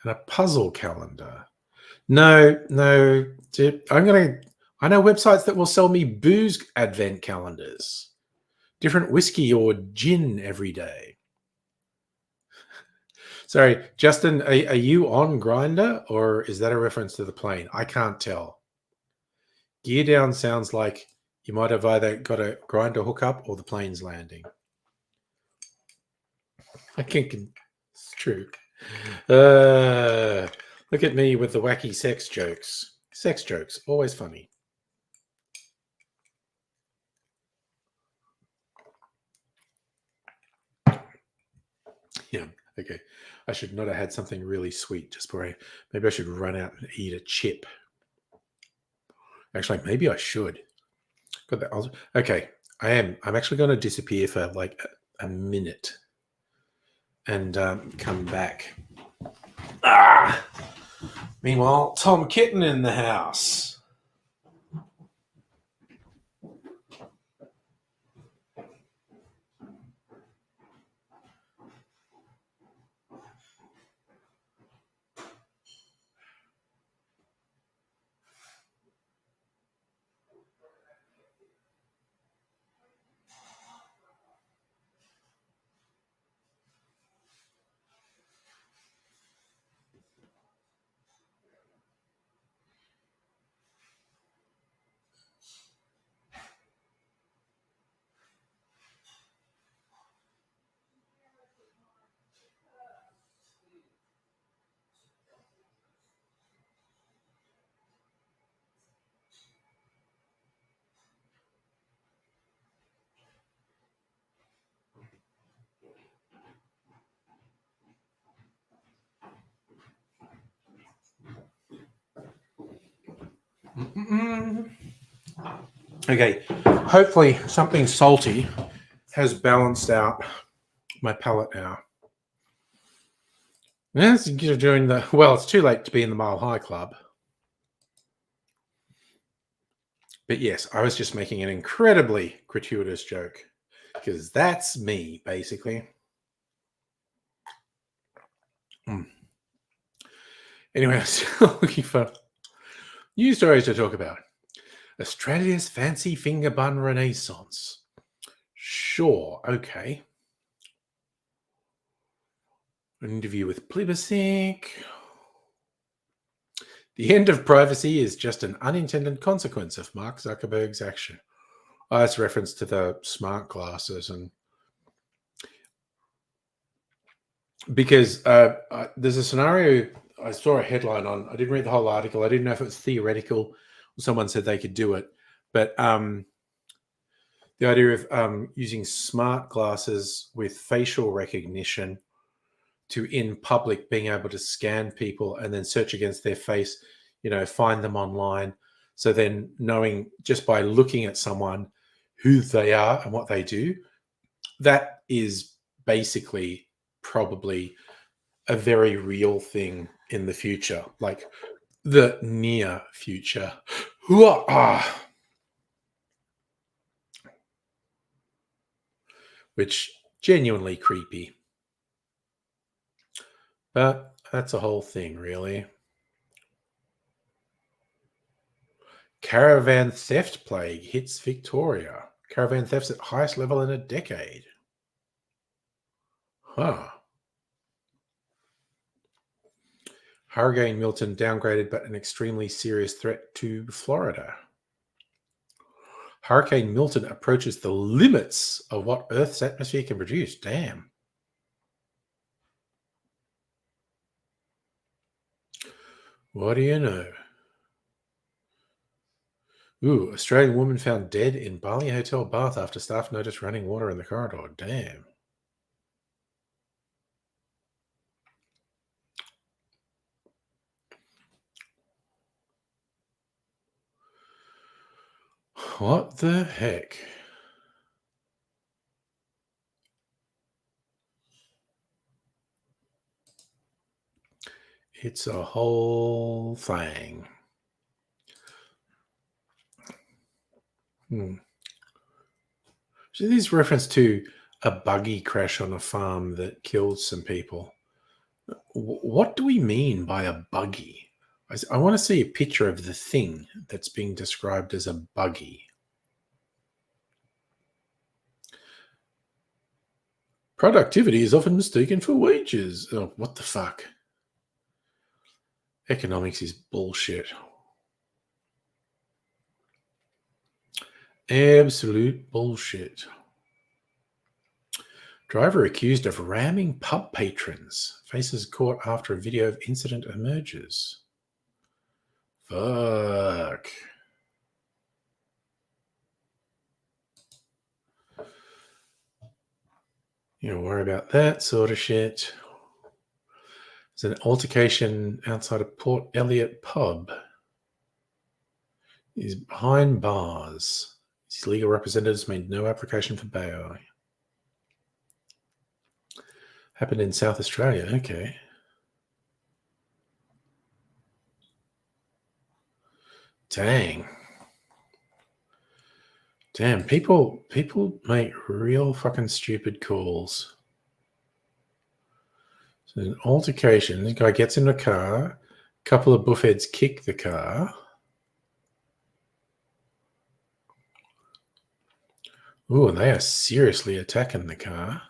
and a puzzle calendar. No. I know websites that will sell me booze advent calendars. Different whiskey or gin every day. Sorry, Justin, are you on Grindr, or is that a reference to the plane? I can't tell. Gear down sounds like you might have either got a Grindr hookup or the plane's landing. I think it's true. Look at me with the wacky sex jokes. Sex jokes, always funny. Yeah, okay. I should not have had something really sweet just before maybe I should run out and eat a chip. Actually, maybe I should. Got that. Okay, I'm actually going to disappear for like a minute and come back. Meanwhile, Tom Kitten in the house. Okay, hopefully something salty has balanced out my palate now. Yes, you're doing it's too late to be in the Mile High Club. But yes, I was just making an incredibly gratuitous joke because that's me, basically. Anyway, I'm still looking for news stories to talk about. Australia's fancy finger bun renaissance. Sure, okay. An interview with Plibiscite. The end of privacy is just an unintended consequence of Mark Zuckerberg's action. Oh, that's reference to the smart glasses. And because there's a scenario, I saw a headline on, I didn't read the whole article. I didn't know if it was theoretical. Someone said they could do it. But the idea of using smart glasses with facial recognition to, in public, being able to scan people and then search against their face, find them online. So then knowing just by looking at someone who they are and what they do, that is basically probably a very real thing in the future, like the near future. Which genuinely creepy. But that's a whole thing, really. Caravan theft plague hits Victoria. Caravan thefts at highest level in a decade. Hurricane Milton downgraded but an extremely serious threat to Florida. Hurricane Milton approaches the limits of what Earth's atmosphere can produce. Damn. What do you know? Ooh, Australian woman found dead in Bali hotel bath after staff noticed running water in the corridor. Damn. What the heck? It's a whole thing. So this is reference to a buggy crash on a farm that killed some people. What do we mean by a buggy? I want to see a picture of the thing that's being described as a buggy. Productivity is often mistaken for wages. Oh, what the fuck? Economics is bullshit. Absolute bullshit. Driver accused of ramming pub patrons faces court after a video of incident emerges. Fuck. You don't worry about that sort of shit. There's an altercation outside of Port Elliot pub. He's behind bars. His legal representatives made no application for bail. Happened in South Australia. Okay. Dang. Damn, people make real fucking stupid calls. So an altercation, the guy gets in a car, a couple of buffheads kick the car. Ooh, and they are seriously attacking the car.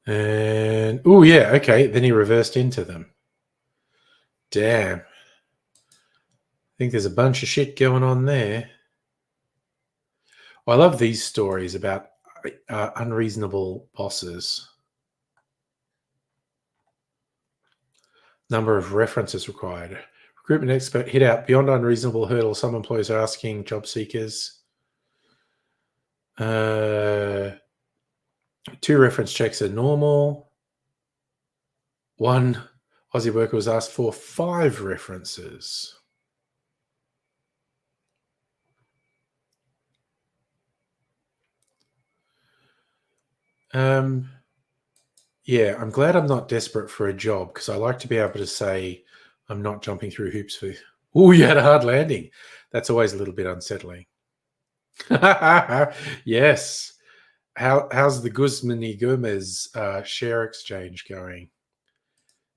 And, oh yeah, okay, then he reversed into them. Damn. I think there's a bunch of shit going on there. Well, I love these stories about unreasonable bosses. Number of references required. Recruitment expert hit out beyond unreasonable hurdle. Some employers are asking job seekers. 2 reference checks are normal. 1 Aussie worker was asked for 5 references. Yeah, I'm glad I'm not desperate for a job because I like to be able to say I'm not jumping through hoops for. Oh, you had a hard landing. That's always a little bit unsettling. Yes. How's the Guzman y Gomez share exchange going?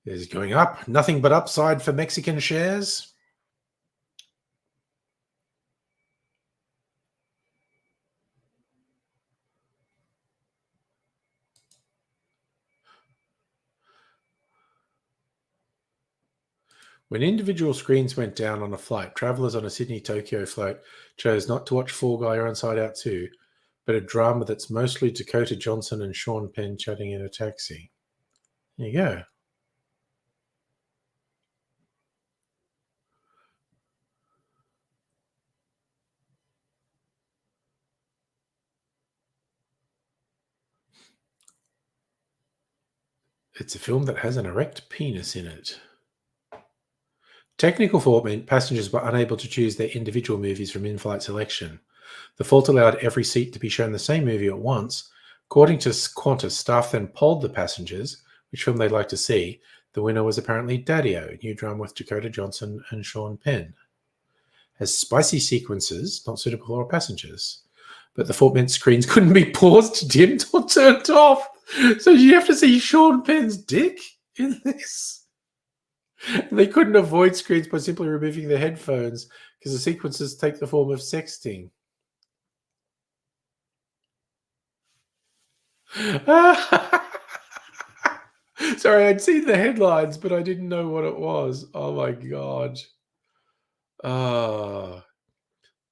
Is it going up? Nothing but upside for Mexican shares? When individual screens went down on a flight, travellers on a Sydney-Tokyo flight chose not to watch Fall Guy or Inside Out 2, but a drama that's mostly Dakota Johnson and Sean Penn chatting in a taxi. There you go. It's a film that has an erect penis in it. Technical fault meant passengers were unable to choose their individual movies from in-flight selection. The fault allowed every seat to be shown the same movie at once. According to Qantas, staff then polled the passengers which film they'd like to see. The winner was apparently Daddy-O, a new drama with Dakota Johnson and Sean Penn. Has spicy sequences, not suitable for passengers. But the fault meant screens couldn't be paused, dimmed, or turned off. So you have to see Sean Penn's dick in this. They couldn't avoid screens by simply removing the headphones because the sequences take the form of sexting. Sorry, I'd seen the headlines, but I didn't know what it was. Oh my God.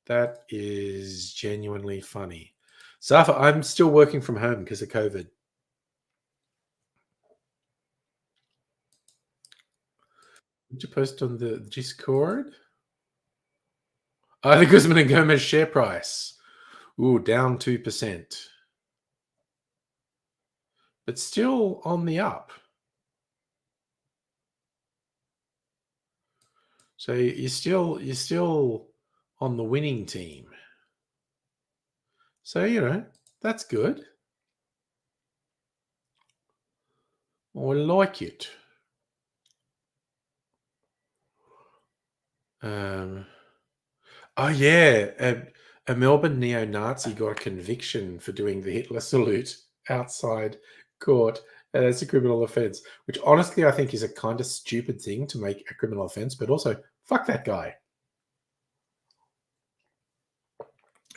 That is genuinely funny. Safa, I'm still working from home because of COVID. Did you post on the Discord? The Guzman and Gomez share price. Ooh, down 2%. But still on the up. So you're still on the winning team. So, that's good. I like it. Oh yeah, a Melbourne neo-Nazi got a conviction for doing the Hitler salute outside court. That's a criminal offense, which honestly I think is a kind of stupid thing to make a criminal offense, but also fuck that guy.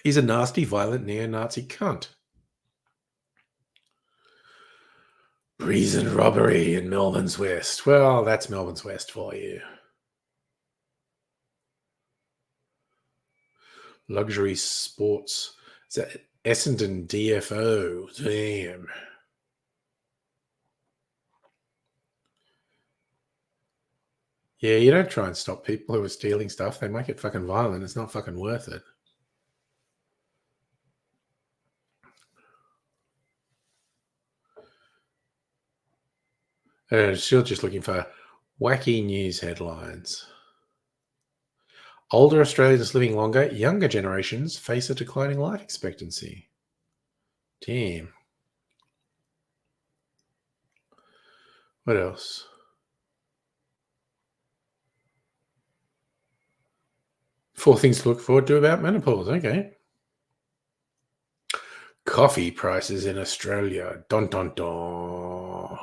He's a nasty, violent neo-Nazi cunt. Reason robbery in Melbourne's West. Well, that's Melbourne's West for you. Luxury sports. Is that Essendon DFO? Damn. Yeah, you don't try and stop people who are stealing stuff. They make it fucking violent. It's not fucking worth it. Still just looking for wacky news headlines. Older Australians living longer, younger generations face a declining life expectancy. Damn. What else? Four things to look forward to about menopause. Okay. Coffee prices in Australia. Dun dun dun.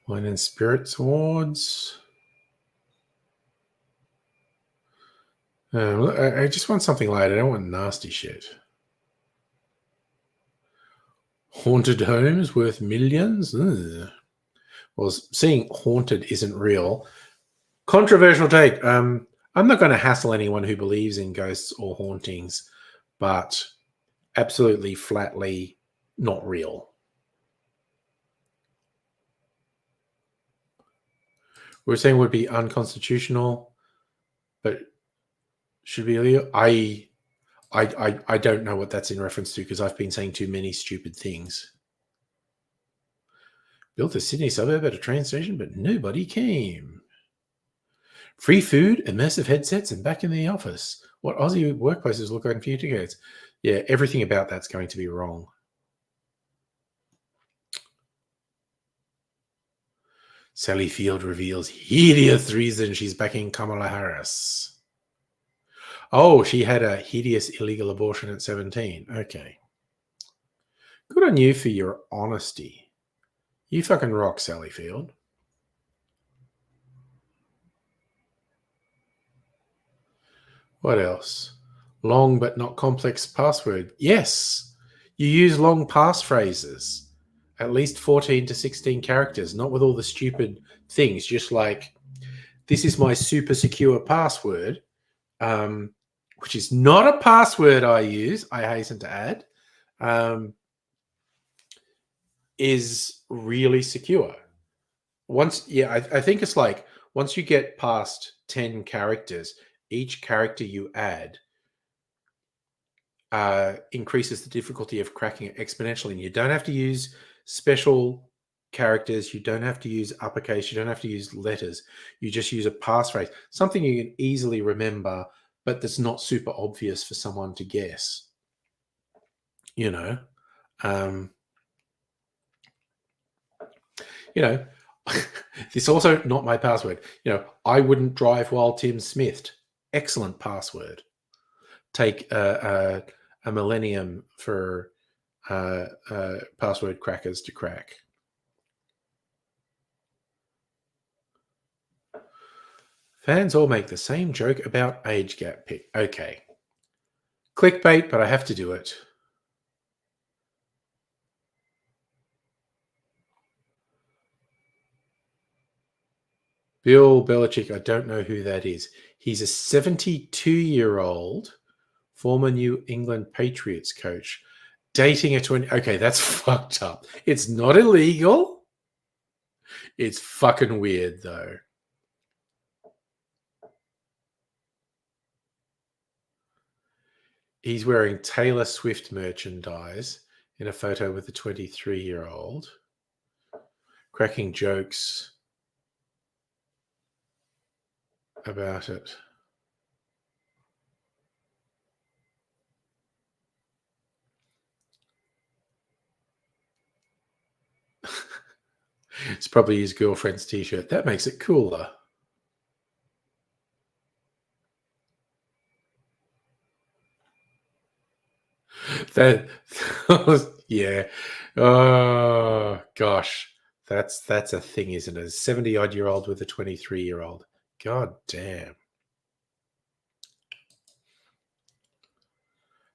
Wine and Spirits Awards. I just want something light. I don't want nasty shit. Haunted homes worth millions? Ugh. Well, seeing haunted isn't real. Controversial take. I'm not going to hassle anyone who believes in ghosts or hauntings, but absolutely flatly not real. We're saying would be unconstitutional, but should be illegal. I don't know what that's in reference to because I've been saying too many stupid things. Built a Sydney suburb at a train station, but nobody came. Free food, immersive headsets, and back in the office. What Aussie workplaces look like in future decades. Yeah, everything about that's going to be wrong. Sally Field reveals hideous reason she's backing Kamala Harris. Oh, she had a hideous illegal abortion at 17. Okay. Good on you for your honesty. You fucking rock, Sally Field. What else? Long but not complex password. Yes, you use long passphrases. at least 14 to 16 characters, not with all the stupid things, just like this is my super secure password, which is not a password I use, I hasten to add, is really secure. I think it's like once you get past 10 characters, each character you add increases the difficulty of cracking it exponentially. And you don't have to use special characters. You don't have to use uppercase. You don't have to use letters. You just use a passphrase, something you can easily remember, but that's not super obvious for someone to guess. You know, this also not my password. I wouldn't drive while Tim Smithed. Excellent password. Take a millennium for password crackers to crack. Fans all make the same joke about age gap pick. Okay. Clickbait, but I have to do it. Bill Belichick, I don't know who that is. He's a 72-year-old former New England Patriots coach dating a 20. Okay, that's fucked up. It's not illegal. It's fucking weird, though. He's wearing Taylor Swift merchandise in a photo with a 23-year-old, cracking jokes about it. It's probably his girlfriend's t-shirt. That makes it cooler. That yeah. Oh gosh. That's a thing, isn't it? A 70-odd-year-old with a 23-year-old. God damn.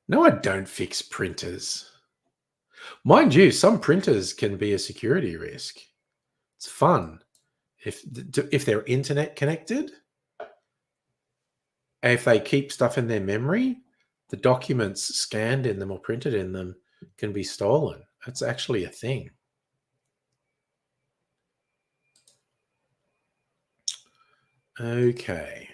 No, I don't fix printers. Mind you, some printers can be a security risk. It's fun. If they're internet connected, and if they keep stuff in their memory, the documents scanned in them or printed in them can be stolen. That's actually a thing. Okay.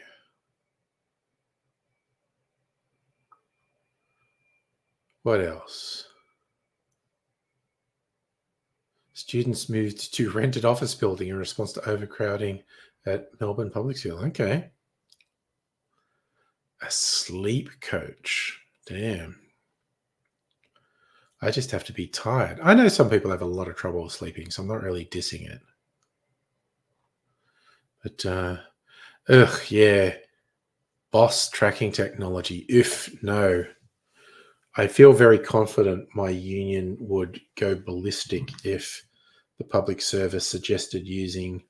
What else? Students moved to rented office building in response to overcrowding at Melbourne Public School. Okay. A sleep coach. Damn. I just have to be tired. I know some people have a lot of trouble sleeping, so I'm not really dissing it. But, yeah. Boss tracking technology. No. I feel very confident my union would go ballistic if the public service suggested using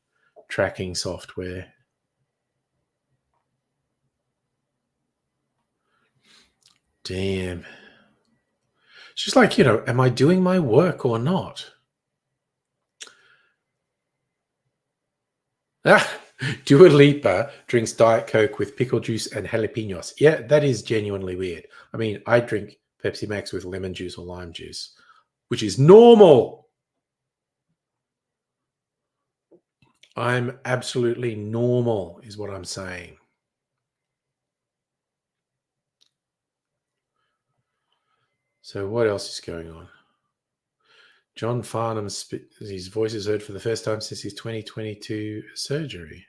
tracking software. Damn. It's just like, am I doing my work or not? Dua Lipa drinks Diet Coke with pickle juice and jalapenos. Yeah, that is genuinely weird. I mean, I drink Pepsi Max with lemon juice or lime juice, which is normal. I'm absolutely normal, is what I'm saying. So what else is going on? John Farnham, his voice is heard for the first time since his 2022 surgery.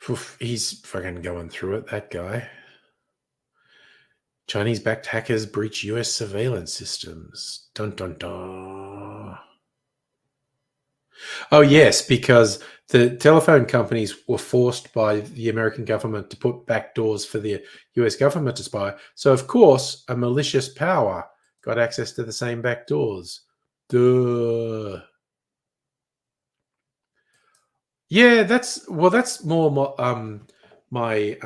Oof, he's fucking going through it, that guy. Chinese-backed hackers breach US surveillance systems. Dun, dun, dun. Oh, yes, because the telephone companies were forced by the American government to put backdoors for the US government to spy. So, of course, a malicious power got access to the same backdoors. Duh. Yeah, that's more my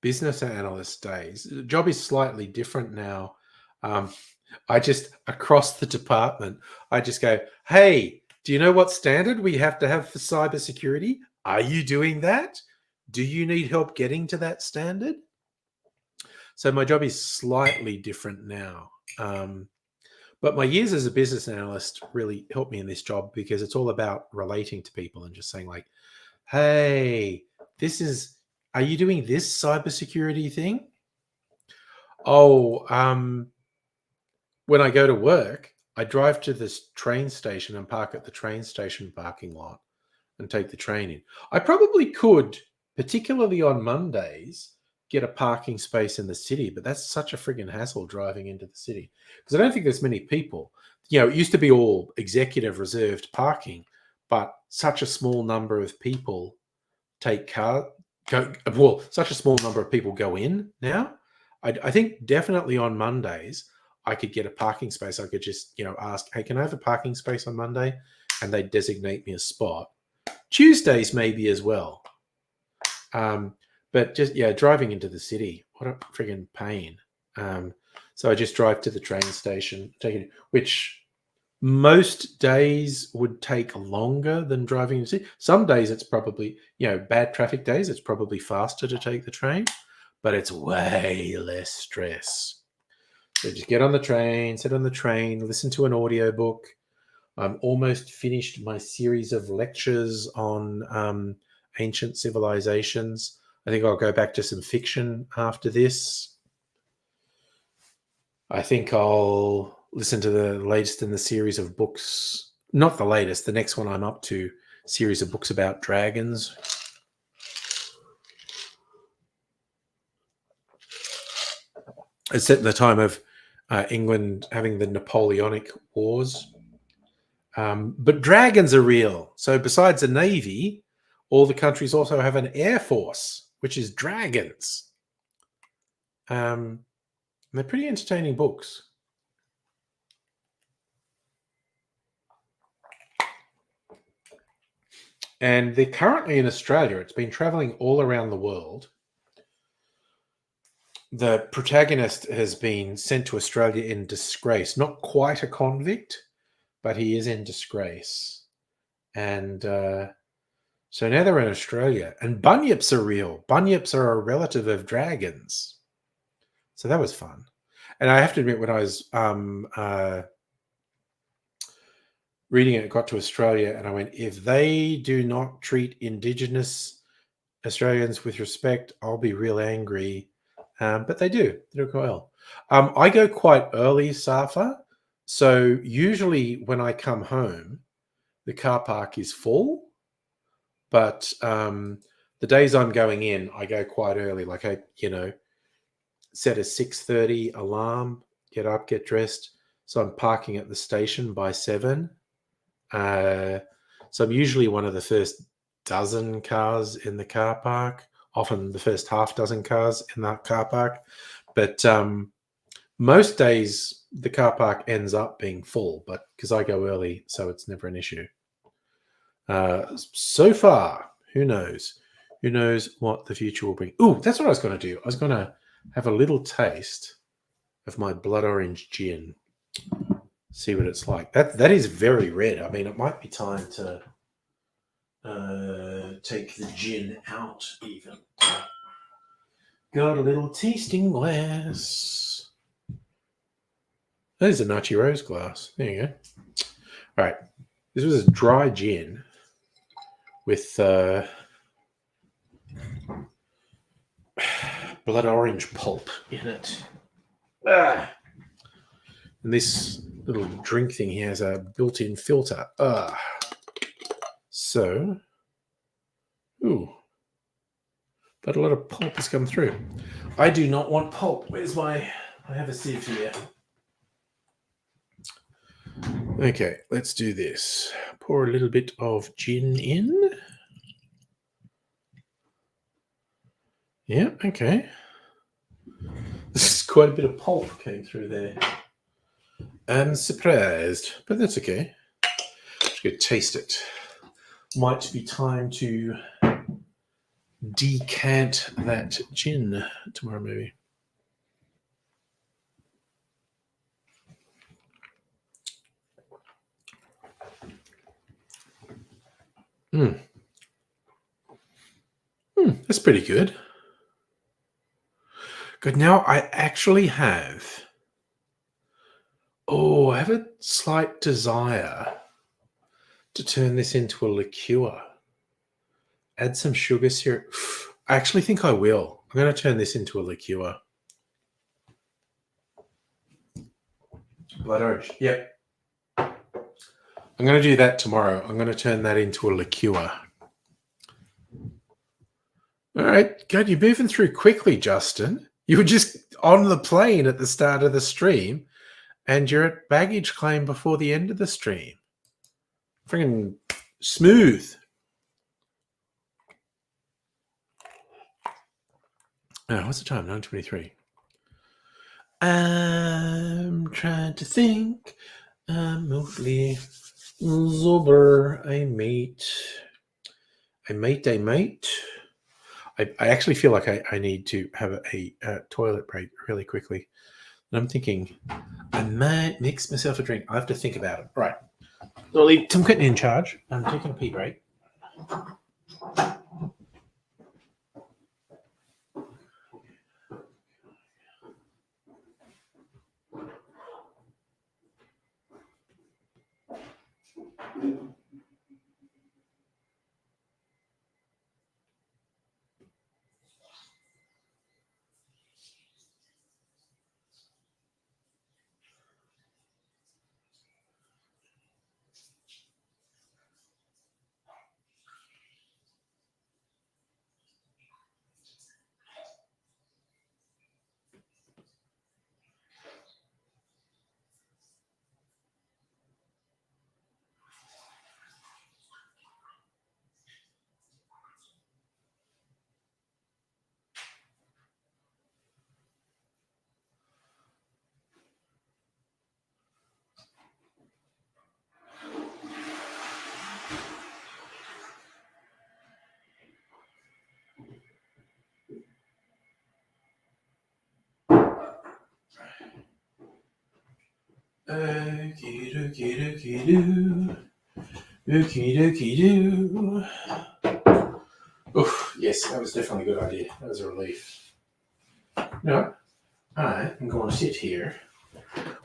business analyst days. The job is slightly different now. I just, across the department, I just go, hey, do you know what standard we have to have for cybersecurity? Are you doing that? Do you need help getting to that standard? So my job is slightly different now. But my years as a business analyst really helped me in this job because it's all about relating to people and just saying like, hey, are you doing this cybersecurity thing? Oh, when I go to work, I drive to this train station and park at the train station parking lot and take the train in. I probably could, particularly on Mondays, get a parking space in the city, but that's such a friggin' hassle driving into the city because I don't think there's many people. It used to be all executive reserved parking, but such a small number of people such a small number of people go in now. I think definitely on Mondays, I could get a parking space. I could just, ask, hey, can I have a parking space on Monday? And they designate me a spot. Tuesdays maybe as well. But just, driving into the city, what a friggin' pain. So I just drive to the train station, which most days would take longer than driving in the city. Some days it's probably, bad traffic days, it's probably faster to take the train, but it's way less stress. So just get on the train, sit on the train, listen to an audiobook. I'm almost finished my series of lectures on ancient civilizations. I think I'll go back to some fiction after this. I think I'll listen to the latest in the series of books. Not the latest, the next one I'm up to, series of books about dragons. It's set in the time of England having the Napoleonic Wars. But dragons are real. So besides a navy, all the countries also have an air force, which is dragons. They're pretty entertaining books. And they're currently in Australia. It's been traveling all around the world. The protagonist has been sent to Australia in disgrace. Not quite a convict, but he is in disgrace. And so now they're in Australia. And bunyips are real. Bunyips are a relative of dragons. So that was fun. And I have to admit, when I was reading it, got to Australia, and I went, if they do not treat Indigenous Australians with respect, I'll be real angry. But they do. They do quite well. I go quite early, Safa. So usually when I come home, the car park is full. But the days I'm going in, I go quite early. Like I, set a 6:30 alarm, get up, get dressed. So I'm parking at the station by 7. So I'm usually one of the first dozen cars in the car park, often the first half dozen cars in that car park. But most days the car park ends up being full, but because I go early, so it's never an issue. So far, who knows? Who knows what the future will bring? Ooh, that's what I was going to do. I was going to have a little taste of my blood orange gin. See what it's like. That is very red. I mean, it might be time to take the gin out even. Got a little tasting glass. That is a Nachi Rose glass. There you go. All right. This was a dry gin with blood orange pulp in it. And this little drink thing here has a built-in filter. So, but a lot of pulp has come through. I do not want pulp. I have a sieve here. Okay, let's do this. Pour a little bit of gin in. Yeah, okay. This is quite a bit of pulp came through there. I'm surprised, but that's okay. Just go taste it. Might be time to decant that gin tomorrow, maybe. That's pretty good. Good. Now I actually have. Oh, I have a slight desire to turn this into a liqueur. Add some sugar syrup. I actually think I will. I'm going to turn this into a liqueur. Blood orange. Yep. I'm going to do that tomorrow. I'm going to turn that into a liqueur. All right. God, you're moving through quickly, Justin. You were just on the plane at the start of the stream, and you're at baggage claim before the end of the stream. Freaking smooth. Oh, what's the time? 9:23. I'm trying to think. I'm mostly sober. I might. I actually feel like I need to have a toilet break really quickly. And I'm thinking I might mix myself a drink. I have to think about it. All right. So I'll leave Tim Quinton in charge. I'm taking a pee break. Okie dokie doo. Okie dokie doo. Oof, yes, that was definitely a good idea. That was a relief. No, I am going to sit here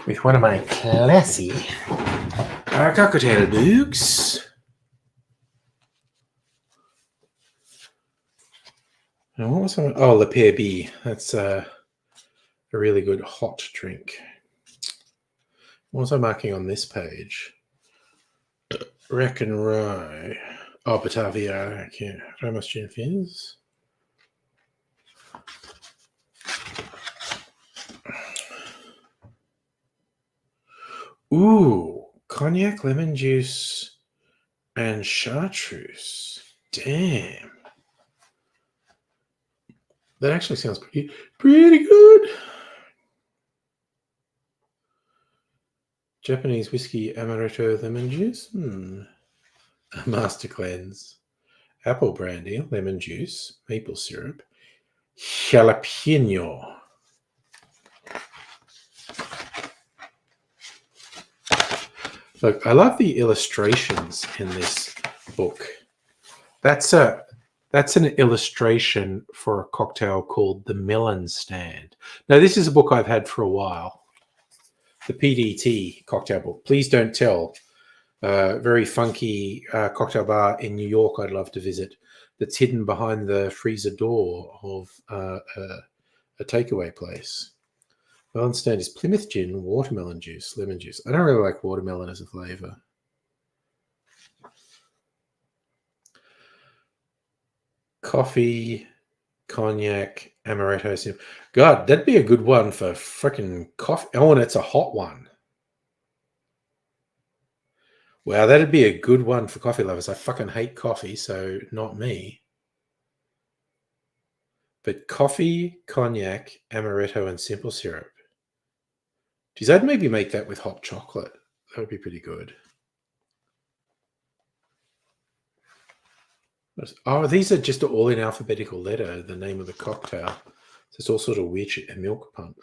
with one of my classy cocktail books. And what was that? Oh, Le Pear B. That's a really good hot drink. What was I marking on this page? Reckon Rye. Oh, Batavia. Okay. Ramos Gin Fizz. Ooh, cognac, lemon juice, and chartreuse. Damn. That actually sounds pretty good. Japanese whiskey amaretto lemon juice. Master cleanse. Apple brandy, lemon juice, maple syrup, jalapeno. Look, I love the illustrations in this book. That's an illustration for a cocktail called The Melon Stand. Now, this is a book I've had for a while. The PDT cocktail book. Please Don't Tell. Very funky cocktail bar in New York I'd love to visit that's hidden behind the freezer door of a takeaway place. Melon Stand is Plymouth gin, watermelon juice, lemon juice. I don't really like watermelon as a flavor. Coffee, cognac, amaretto. God, that'd be a good one for freaking coffee. Oh, and it's a hot one. Wow, that'd be a good one for coffee lovers. I fucking hate coffee, so not me. But coffee, cognac, amaretto, and simple syrup. Geez, I'd maybe make that with hot chocolate. That would be pretty good. Oh, these are just all in alphabetical letter, the name of the cocktail. So it's all sort of weird shit. A milk punch.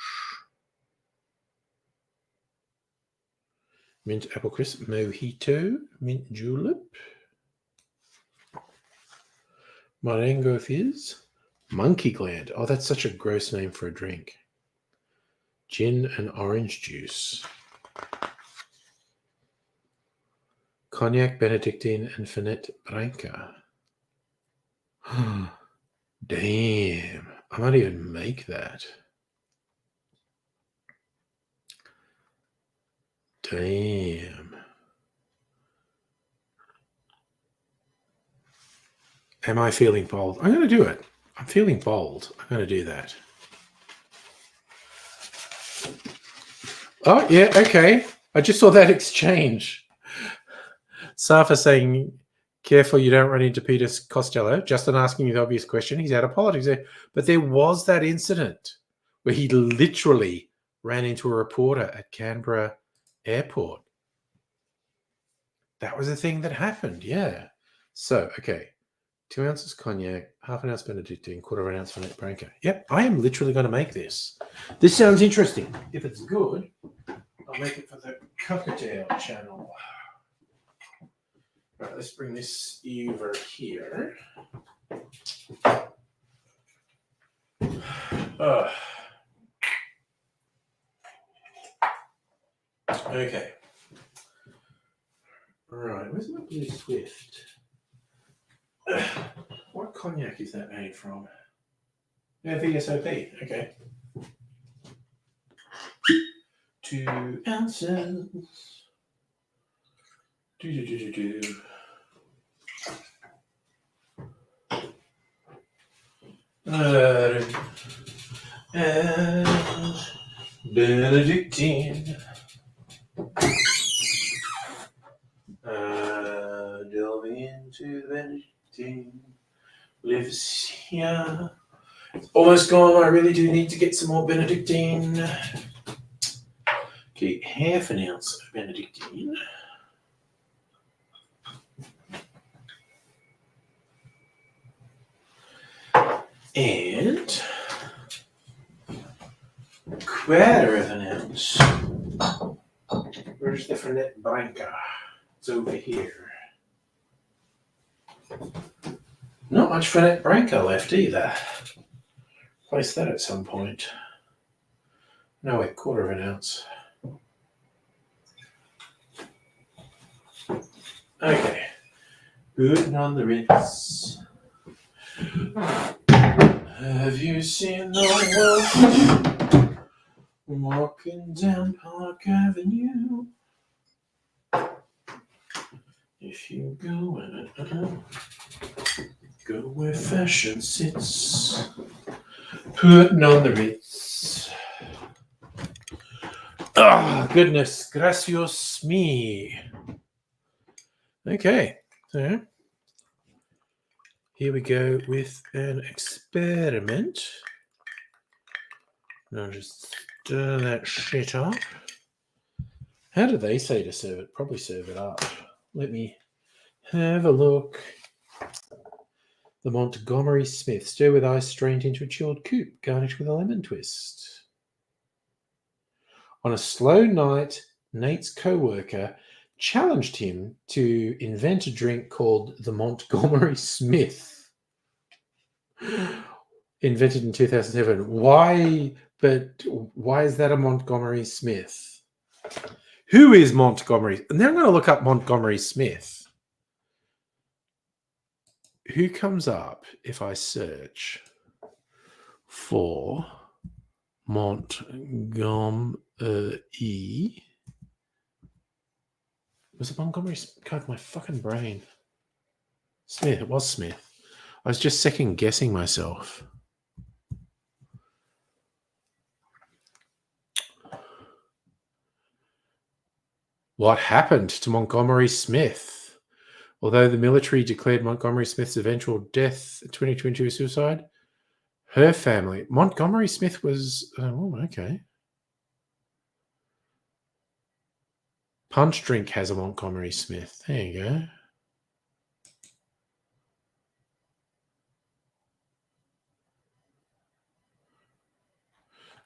Mint apple crisp, mojito, mint julep, Marengo fizz, monkey gland. Oh, that's such a gross name for a drink. Gin and orange juice. Cognac, Benedictine, and Fernet Branca. Damn. I might even make that. Damn. Am I feeling bold? I'm going to do it. I'm feeling bold. I'm going to do that. Oh, yeah, okay. I just saw that exchange. Safa saying, careful you don't run into Peter Costello. Justin asking you the obvious question. He's out of politics. But there was that incident where he literally ran into a reporter at Canberra Airport. That was a thing that happened, yeah. So, okay. 2 ounces cognac, half an ounce Benedictine, quarter of an ounce Fernet Branca. Yep, I am literally going to make this. This sounds interesting. If it's good, I'll make it for the Cocktail channel. Right, let's bring this over here. Okay. Right, where's my Blue Swift? What cognac is that made from? Yeah, VSOP. Okay. 2 ounces. And Benedictine. Delving into the Benedictine. Lives here. It's almost gone. I really do need to get some more Benedictine. Okay, half an ounce of Benedictine. And quarter of an ounce. Where's the Fernet Branca? It's over here. Not much Fernet Branca left either. Place that at some point. No, wait, quarter of an ounce. Okay. Good on the rinse. Have you seen the wolf walking down Park Avenue? If you go where fashion sits, putting on the ritz. Ah, oh, goodness, gracias me. Okay, so here we go with an experiment. Now just stir that shit up. How do they say to serve it? Probably serve it up. Let me have a look. The Montgomery Smith. Stir with ice strained into a chilled coupe. Garnish with a lemon twist. On a slow night, Nate's co-worker challenged him to invent a drink called the Montgomery Smith. Invented in 2007. Why is that a Montgomery Smith? Who is Montgomery? And then I'm going to look up Montgomery Smith. Who comes up if I search for Montgomery? Was it Montgomery? God, my fucking brain. Smith. It was Smith. I was just second guessing myself. What happened to Montgomery Smith? Although the military declared Montgomery Smith's eventual death in 2022 a suicide, her family, Montgomery Smith was, okay. Punch Drink has a Montgomery Smith. There you go.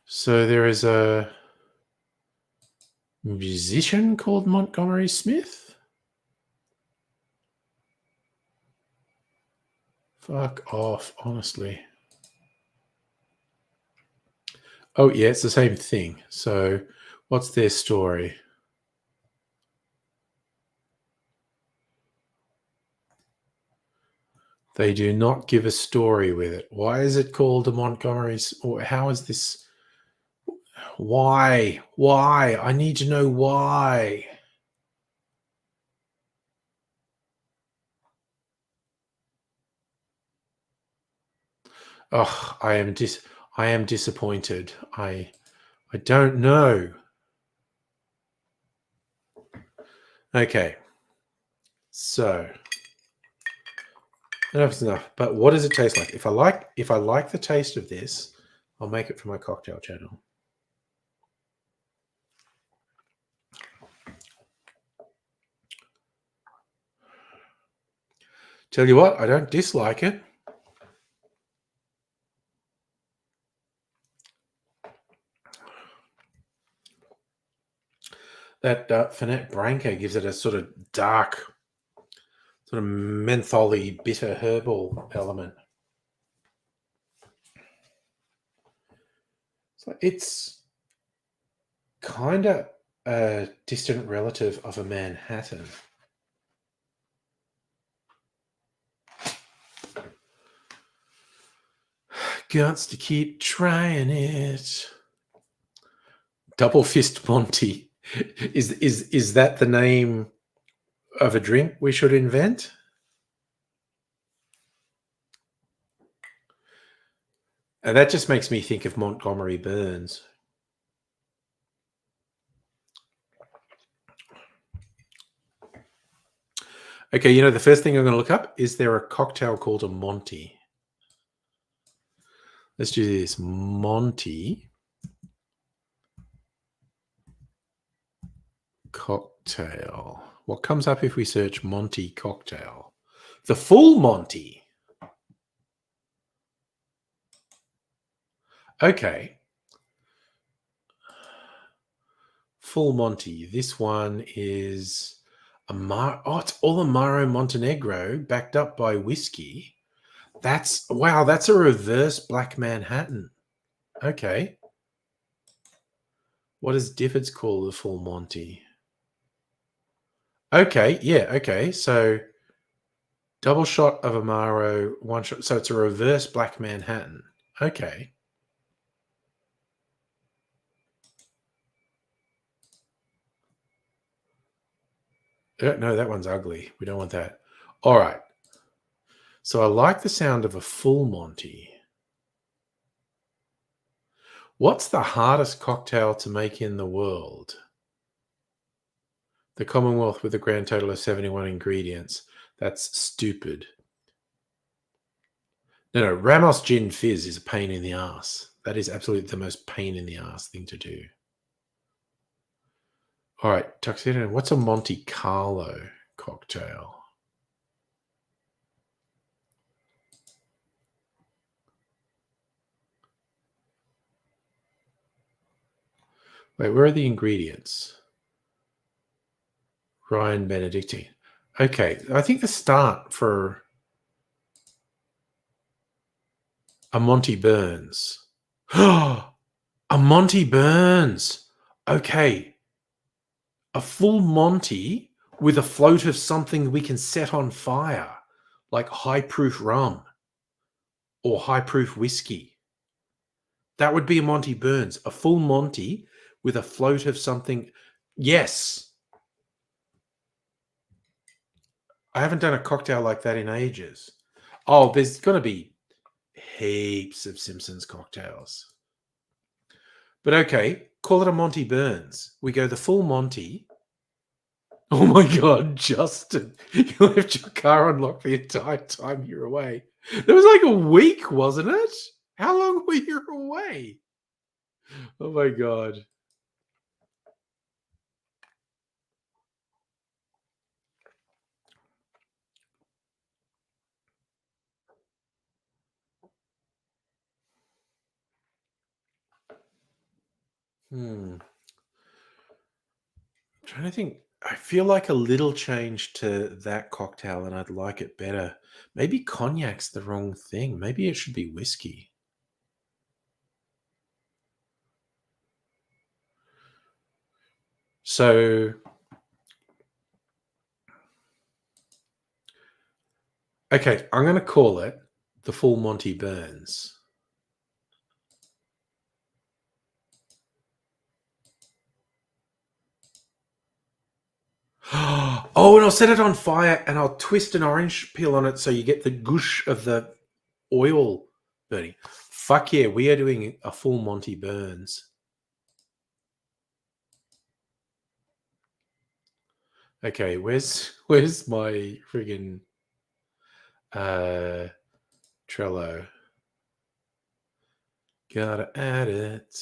So there is a musician called Montgomery Smith? Fuck off, honestly. Oh, yeah, it's the same thing. So what's their story? They do not give a story with it. Why is it called a Montgomery's? Or how is this? Why? Why? I need to know why. Oh, I am disappointed. I don't know. Okay. So enough's enough. But what does it taste like? If I like the taste of this, I'll make it for my cocktail channel. Tell you what, I don't dislike it. That Fernet Branca gives it a sort of dark, sort of mentholy, bitter herbal element. So it's kind of a distant relative of a Manhattan. Gots to keep trying it. Double Fist Monty. Is that the name of a drink we should invent? And that just makes me think of Montgomery Burns. Okay, you know, the first thing I'm going to look up, is there a cocktail called a Monty? Let's do this. Monty cocktail. What comes up if we search Monty cocktail? The full Monty. Okay. Full Monty. This one is it's all Amaro Montenegro backed up by whiskey. That's a reverse Black Manhattan. Okay. What does Difford's call the full Monty? Okay, yeah, okay. So double shot of Amaro, one shot. So it's a reverse Black Manhattan. Okay. No, that one's ugly. We don't want that. All right. So I like the sound of a full Monty. What's the hardest cocktail to make in the world? The Commonwealth with a grand total of 71 ingredients. That's stupid. No, Ramos Gin Fizz is a pain in the ass. That is absolutely the most pain in the ass thing to do. All right, Tuxedo. What's a Monte Carlo cocktail? Wait, where are the ingredients? Ryan Benedictine. Okay, I think the start for a Monty Burns. A Monty Burns. Okay, a full Monty with a float of something we can set on fire, like high proof rum or high proof whiskey. That would be a Monty Burns. A full Monty with a float of something. Yes. I haven't done a cocktail like that in ages. Oh, there's going to be heaps of Simpsons cocktails. But okay, call it a Monty Burns. We go the full Monty. Oh my God, Justin, you left your car unlocked the entire time you were away. It was like a week, wasn't it? How long were you away? Oh my God. I'm trying to think. I feel like a little change to that cocktail and I'd like it better. Maybe cognac's the wrong thing. Maybe it should be whiskey. So, okay, I'm going to call it the Full Monty Burns. Oh, and I'll set it on fire and I'll twist an orange peel on it so you get the goosh of the oil burning. Fuck yeah, we are doing a full Monty Burns. Okay, where's my friggin' Trello? Gotta add it.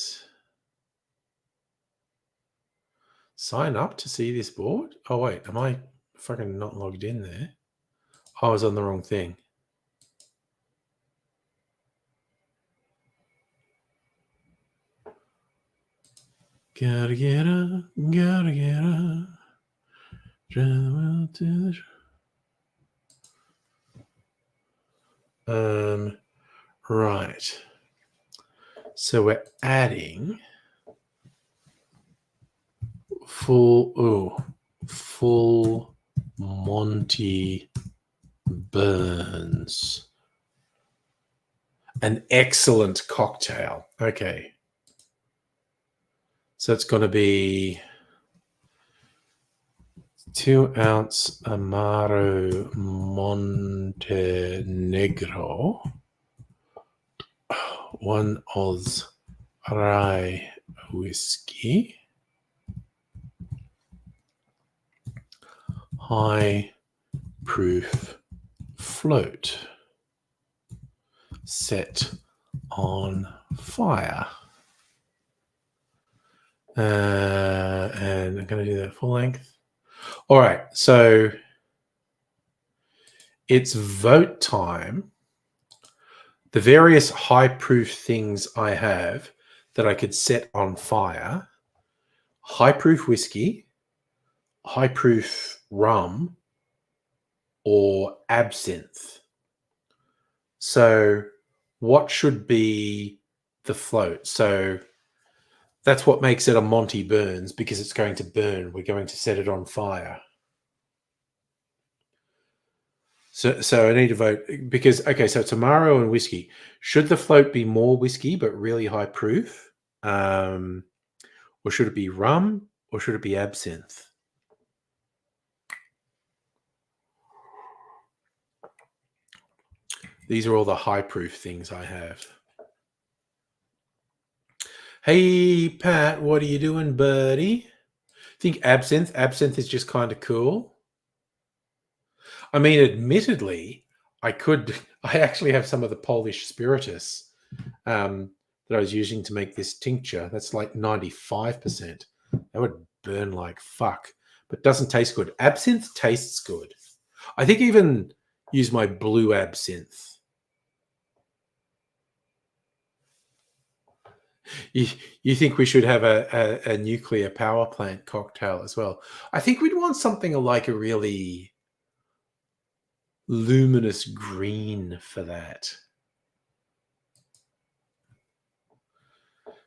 Sign up to see this board? Oh wait, am I fucking not logged in there? I was on the wrong thing. Gotta get her, gotta get her. Right. So we're adding full Monty Burns. An excellent cocktail. Okay. So it's going to be 2 ounce Amaro Montenegro, 1 Oz rye whiskey, high proof float, set on fire. And I'm going to do that full length. All right, so it's vote time. The various high proof things I have that I could set on fire: high proof whiskey, high proof rum, or absinthe. So what should be the float? So that's what makes it a Monty Burns, because it's going to burn. We're going to set it on fire. So I need to vote because, okay, so it's Amaro and whiskey. Should the float be more whiskey but really high proof? Or should it be rum? Or should it be absinthe? These are all the high proof things I have. Hey, Pat, what are you doing, buddy? Think absinthe? Absinthe is just kind of cool. I mean, admittedly, I actually have some of the Polish spiritus that I was using to make this tincture. That's like 95%. That would burn like fuck, but doesn't taste good. Absinthe tastes good. I think even use my blue absinthe. You think we should have a nuclear power plant cocktail as well? I think we'd want something like a really luminous green for that.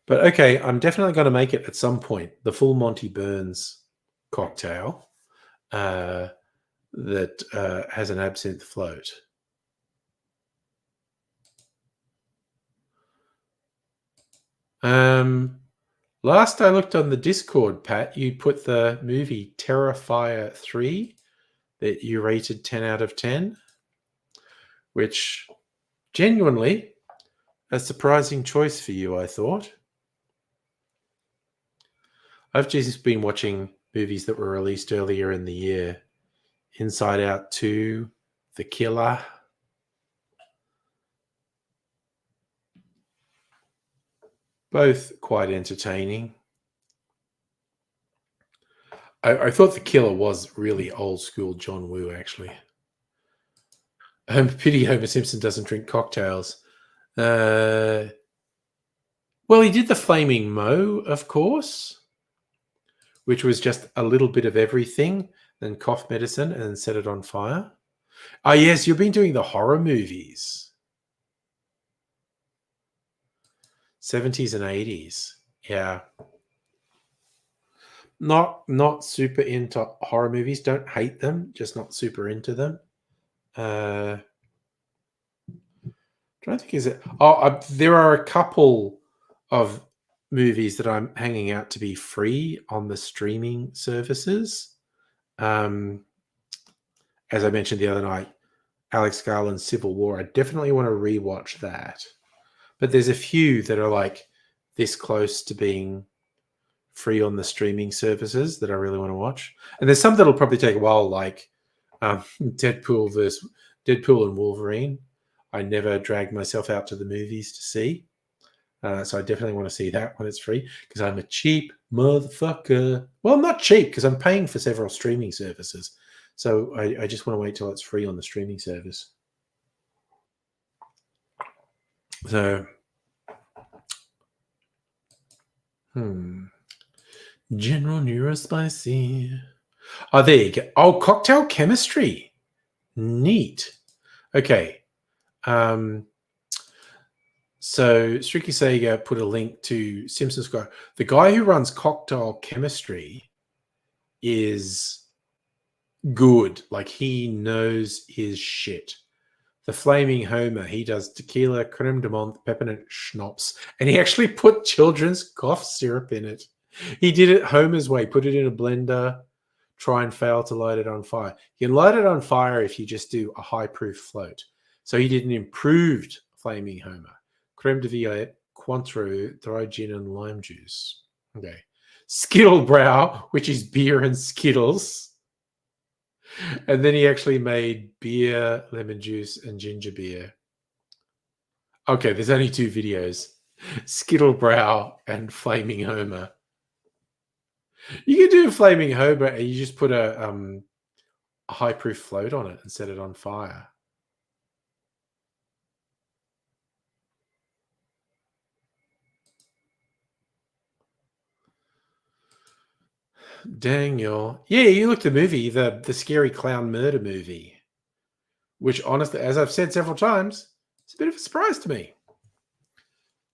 But okay, I'm definitely going to make it at some point. The full Monty Burns cocktail that has an absinthe float. Last I looked on the Discord, Pat, you put the movie Terrifier 3 that you rated 10 out of 10, which genuinely a surprising choice for you, I thought. I've just been watching movies that were released earlier in the year. Inside Out 2, The Killer. Both quite entertaining. I thought The Killer was really old school John Woo, actually. Pity Homer Simpson doesn't drink cocktails. Well, he did the Flaming Mo, of course, which was just a little bit of everything, then cough medicine, and then set it on fire. Oh, yes, you've been doing the horror movies, 70s and 80s. Yeah. Not super into horror movies. Don't hate them, just not super into them. Trying to think, is it? Oh, there are a couple of movies that I'm hanging out to be free on the streaming services. As I mentioned the other night, Alex Garland's Civil War. I definitely want to rewatch that. But there's a few that are like this close to being free on the streaming services that I really want to watch. And there's some that'll probably take a while, like Deadpool and Wolverine. I never dragged myself out to the movies to see. So I definitely want to see that when it's free because I'm a cheap motherfucker. Well, I'm not cheap because I'm paying for several streaming services. So I just want to wait till it's free on the streaming service. So, General Neurospicy. Oh, there you go. Oh, cocktail chemistry. Neat. Okay. So Stricky Sega put a link to Simpsons guy. The guy who runs Cocktail Chemistry is good. Like he knows his shit. The Flaming Homer, he does tequila, creme de menthe, peppermint schnapps, and he actually put children's cough syrup in it. He did it Homer's way, put it in a blender, try and fail to light it on fire. You can light it on fire if you just do a high proof float. So he did an improved Flaming Homer. Creme de Violette, Cointreau, dry gin, and lime juice. Okay. Skittle Brow, which is beer and Skittles. And then he actually made beer, lemon juice, and ginger beer. Okay, there's only 2 videos. Skittle Brow and Flaming Homer. You can do a Flaming Homer and you just put a high proof float on it and set it on fire. Daniel. Yeah, you looked at the movie, the scary clown murder movie, which honestly, as I've said several times, it's a bit of a surprise to me.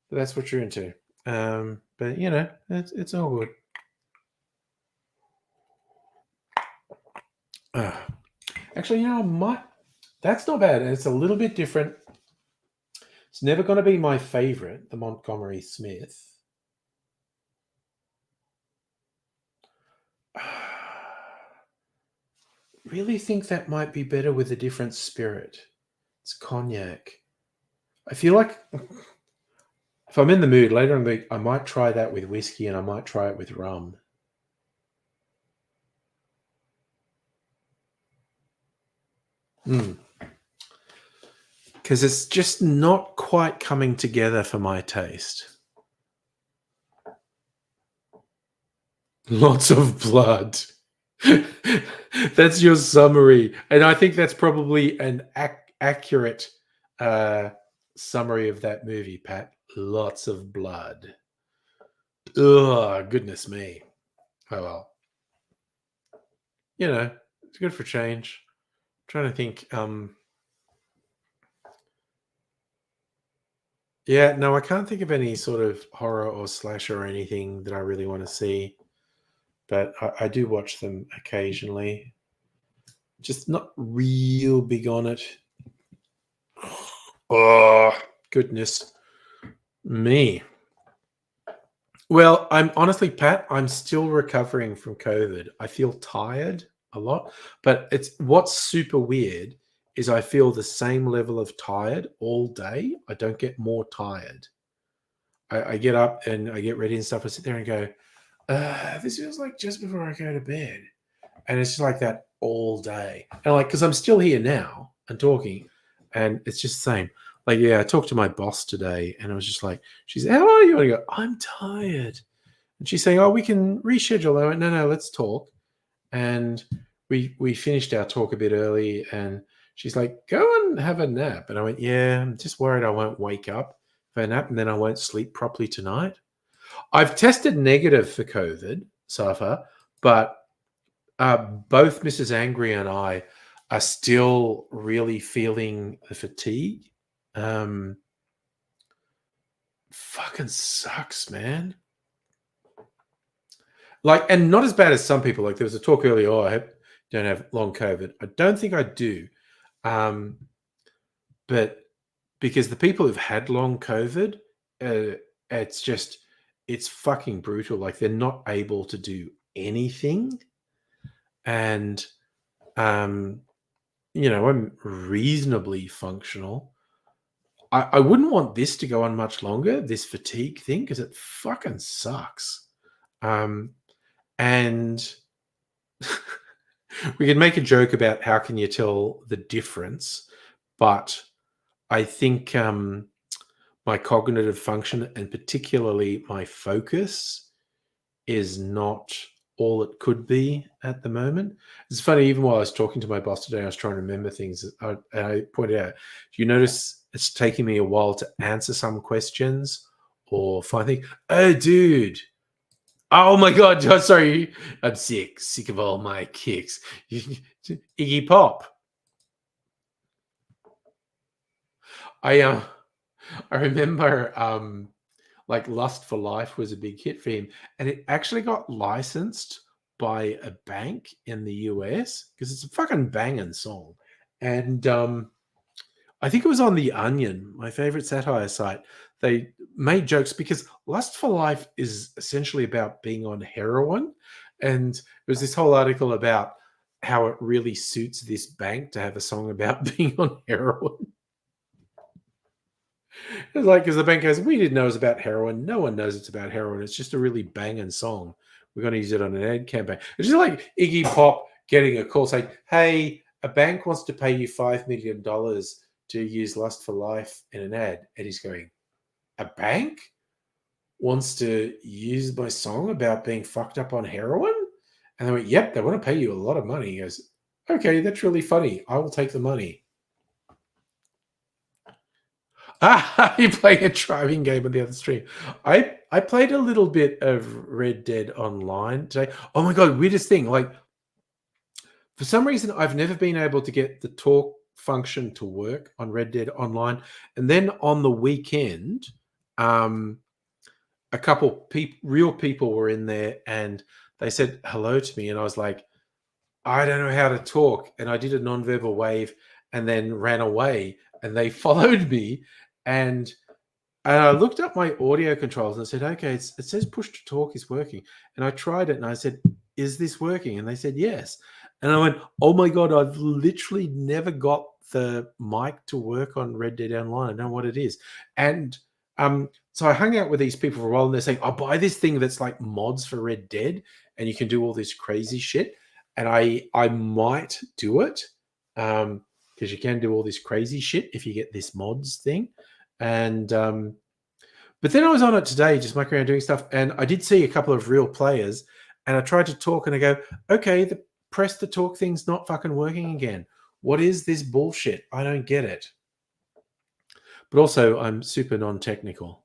But that's what you're into. But you know, it's all good. Actually, you know, that's not bad. It's a little bit different. It's never going to be my favorite, the Montgomery Smith. Really think that might be better with a different spirit. It's cognac. I feel like if I'm in the mood later in the week, I might try that with whiskey and I might try it with rum. Because it's just not quite coming together for my taste. Lots of blood. That's your summary. And I think that's probably an accurate summary of that movie, Pat. Lots of blood. Ugh, goodness me. Oh, well. You know, it's good for change. I'm trying to think. Yeah, no, I can't think of any sort of horror or slasher or anything that I really want to see. But I do watch them occasionally. Just not real big on it. Oh, goodness me. Well, I'm honestly, Pat, I'm still recovering from COVID. I feel tired a lot, but what's super weird is I feel the same level of tired all day. I don't get more tired. I get up and I get ready and stuff. I sit there and go, this feels like just before I go to bed. And it's just like that all day. And like, because I'm still here now and talking, and it's just the same. Like, yeah, I talked to my boss today and I was just like, she's, how are you? And I go, I'm tired. And she's saying, oh, we can reschedule. I went, no, let's talk. And we finished our talk a bit early and she's like, go and have a nap. And I went, yeah, I'm just worried I won't wake up if I nap, and then I won't sleep properly tonight. I've tested negative for COVID so far, but both Mrs. Angry and I are still really feeling the fatigue. Fucking sucks, man. Like, and not as bad as some people. Like, there was a talk earlier, oh, I hope you don't have long COVID. I don't think I do. But because the people who've had long COVID, it's fucking brutal. Like, they're not able to do anything. And, I'm reasonably functional. I wouldn't want this to go on much longer, this fatigue thing, because it fucking sucks. And we can make a joke about how can you tell the difference, but I think my cognitive function and particularly my focus is not all it could be at the moment. It's funny, even while I was talking to my boss today, I was trying to remember things. I pointed out, do you notice it's taking me a while to answer some questions or find things? Oh, dude. Oh my God. Oh, sorry. I'm sick of all my kicks. Iggy Pop. I remember like Lust for Life was a big hit for him, and it actually got licensed by a bank in the US because it's a fucking banging song. And I think it was on The Onion, my favorite satire site. They made jokes because Lust for Life is essentially about being on heroin. And there was this whole article about how it really suits this bank to have a song about being on heroin. It's like, because the bank goes, we didn't know it was about heroin. No one knows it's about heroin. It's just a really banging song. We're going to use it on an ad campaign. It's just like Iggy Pop getting a call saying, hey, a bank wants to pay you $5 million to use Lust for Life in an ad. And he's going, a bank wants to use my song about being fucked up on heroin? And they went, yep, they want to pay you a lot of money. He goes, okay, that's really funny. I will take the money. You're playing a driving game on the other stream. I played a little bit of Red Dead Online today. Oh my God, weirdest thing. Like, for some reason, I've never been able to get the talk function to work on Red Dead Online. And then on the weekend, a couple real people were in there and they said hello to me. And I was like, I don't know how to talk. And I did a nonverbal wave and then ran away. And they followed me. And I looked up my audio controls and I said, okay, it says push to talk is working. And I tried it and I said, is this working? And they said, yes. And I went, oh my God, I've literally never got the mic to work on Red Dead Online. I don't know what it is. And so I hung out with these people for a while and they're saying, I'll buy this thing that's like mods for Red Dead and you can do all this crazy shit. And I might do it because you can do all this crazy shit if you get this mods thing. And but then I was on it today, just mucking around doing stuff, and I did see a couple of real players, and I tried to talk, and I go, okay, the press to talk thing's not fucking working again. What is this bullshit? I don't get it. But also, I'm super non-technical.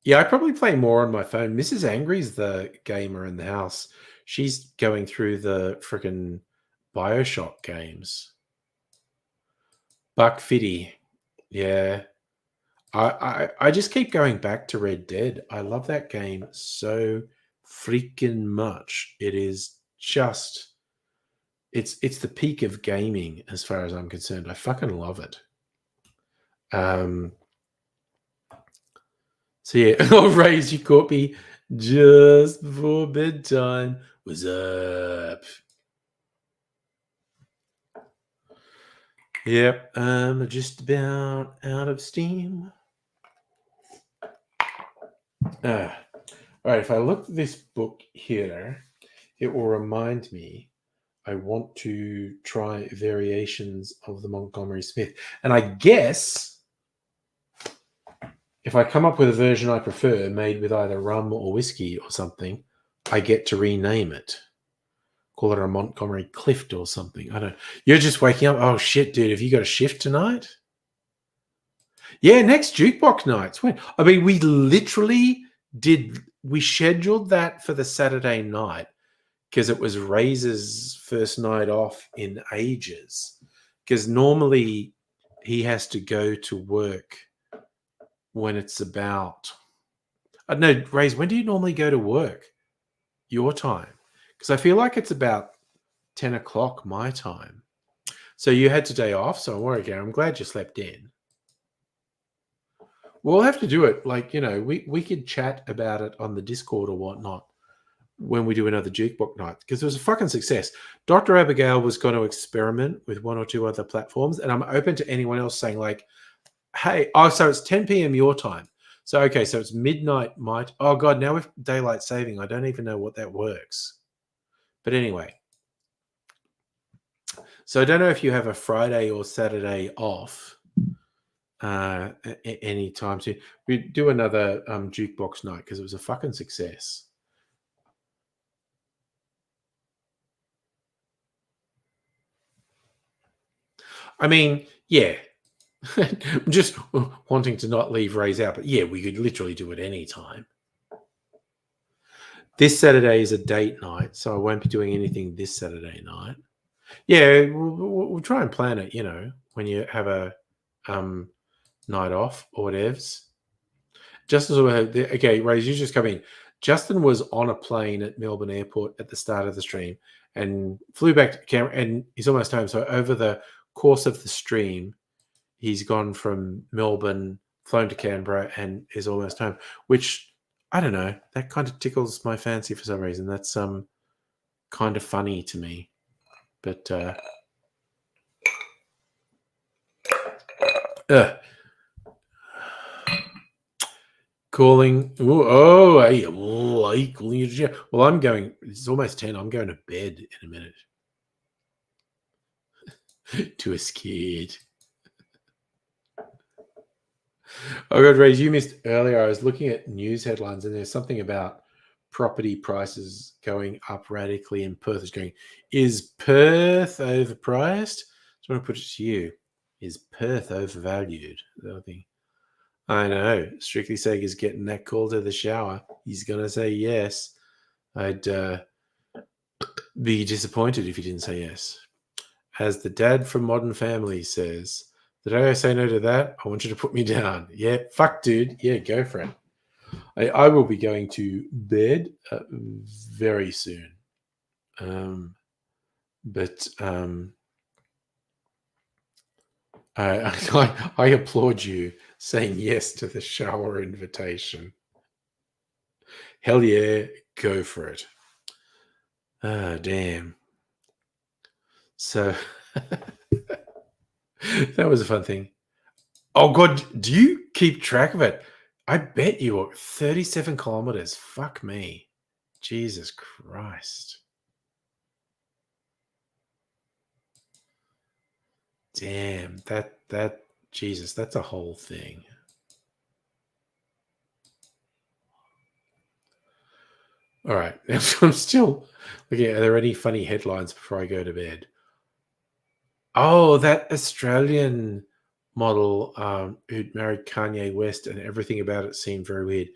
Yeah, I probably play more on my phone. Mrs. Angry's the gamer in the house. She's going through the freaking BioShock games. Buck Fitty. Yeah. I just keep going back to Red Dead. I love that game so freaking much. It is just it's the peak of gaming as far as I'm concerned. I fucking love it. So yeah, oh Rays, you caught me just before bedtime. What's up? Yep, I'm just about out of steam. All right, if I look at this book here, it will remind me I want to try variations of the Montgomery Smith. And I guess if I come up with a version I prefer made with either rum or whiskey or something, I get to rename it. Call it a Montgomery Clift or something. I don't. You're just waking up. Oh shit, dude! Have you got a shift tonight? Yeah, next jukebox nights. When I mean, we literally we scheduled that for the Saturday night because it was Razor's first night off in ages. Because normally he has to go to work when it's about, I don't know, Raze, when do you normally go to work? Your time? Because I feel like it's about 10 o'clock my time. So you had today off, so don't worry, Gary. I'm glad you slept in. We'll have to do it. Like, we could chat about it on the Discord or whatnot when we do another jukebox night, because it was a fucking success. Dr. Abigail was going to experiment with one or two other platforms, and I'm open to anyone else saying like, hey, so it's 10 p.m. your time. So, okay, so it's midnight oh God, now with daylight saving, I don't even know what that works. But anyway, so I don't know if you have a Friday or Saturday off any time soon. We do another jukebox night because it was a fucking success. I mean, yeah. I'm just wanting to not leave Rays out, but yeah, we could literally do it any time. This Saturday is a date night, so I won't be doing anything this Saturday night. Yeah, we'll try and plan it, when you have a night off or whatevs. Justin's okay, Rays, you just come in. Justin was on a plane at Melbourne Airport at the start of the stream and flew back to Canberra, and he's almost home. So over the course of the stream, he's gone from Melbourne, flown to Canberra, and is almost home, which, I don't know, that kind of tickles my fancy for some reason. That's kind of funny to me. But calling. Hey, calling you to jail. Well, I'm going. It's almost 10. I'm going to bed in a minute. Too scared. Oh God, Ray, you missed earlier. I was looking at news headlines, and there's something about property prices going up radically in Perth. Is Perth overpriced? I want to put it to you. Is Perth overvalued? I know. Strictly Sega's getting that call to the shower. He's going to say yes. I'd be disappointed if he didn't say yes. As the dad from Modern Family says, the day I say no to that, I want you to put me down. Yeah, fuck, dude. Yeah, go for it. I will be going to bed very soon. But I applaud you saying yes to the shower invitation. Hell yeah, go for it. Ah, damn. So that was a fun thing. Oh God, do you keep track of it? I bet you are 37 kilometers. Fuck me. Jesus Christ. Damn, that Jesus, that's a whole thing. All right. I'm still looking. Are there any funny headlines before I go to bed? Oh, that Australian model who'd married Kanye West, and everything about it seemed very weird.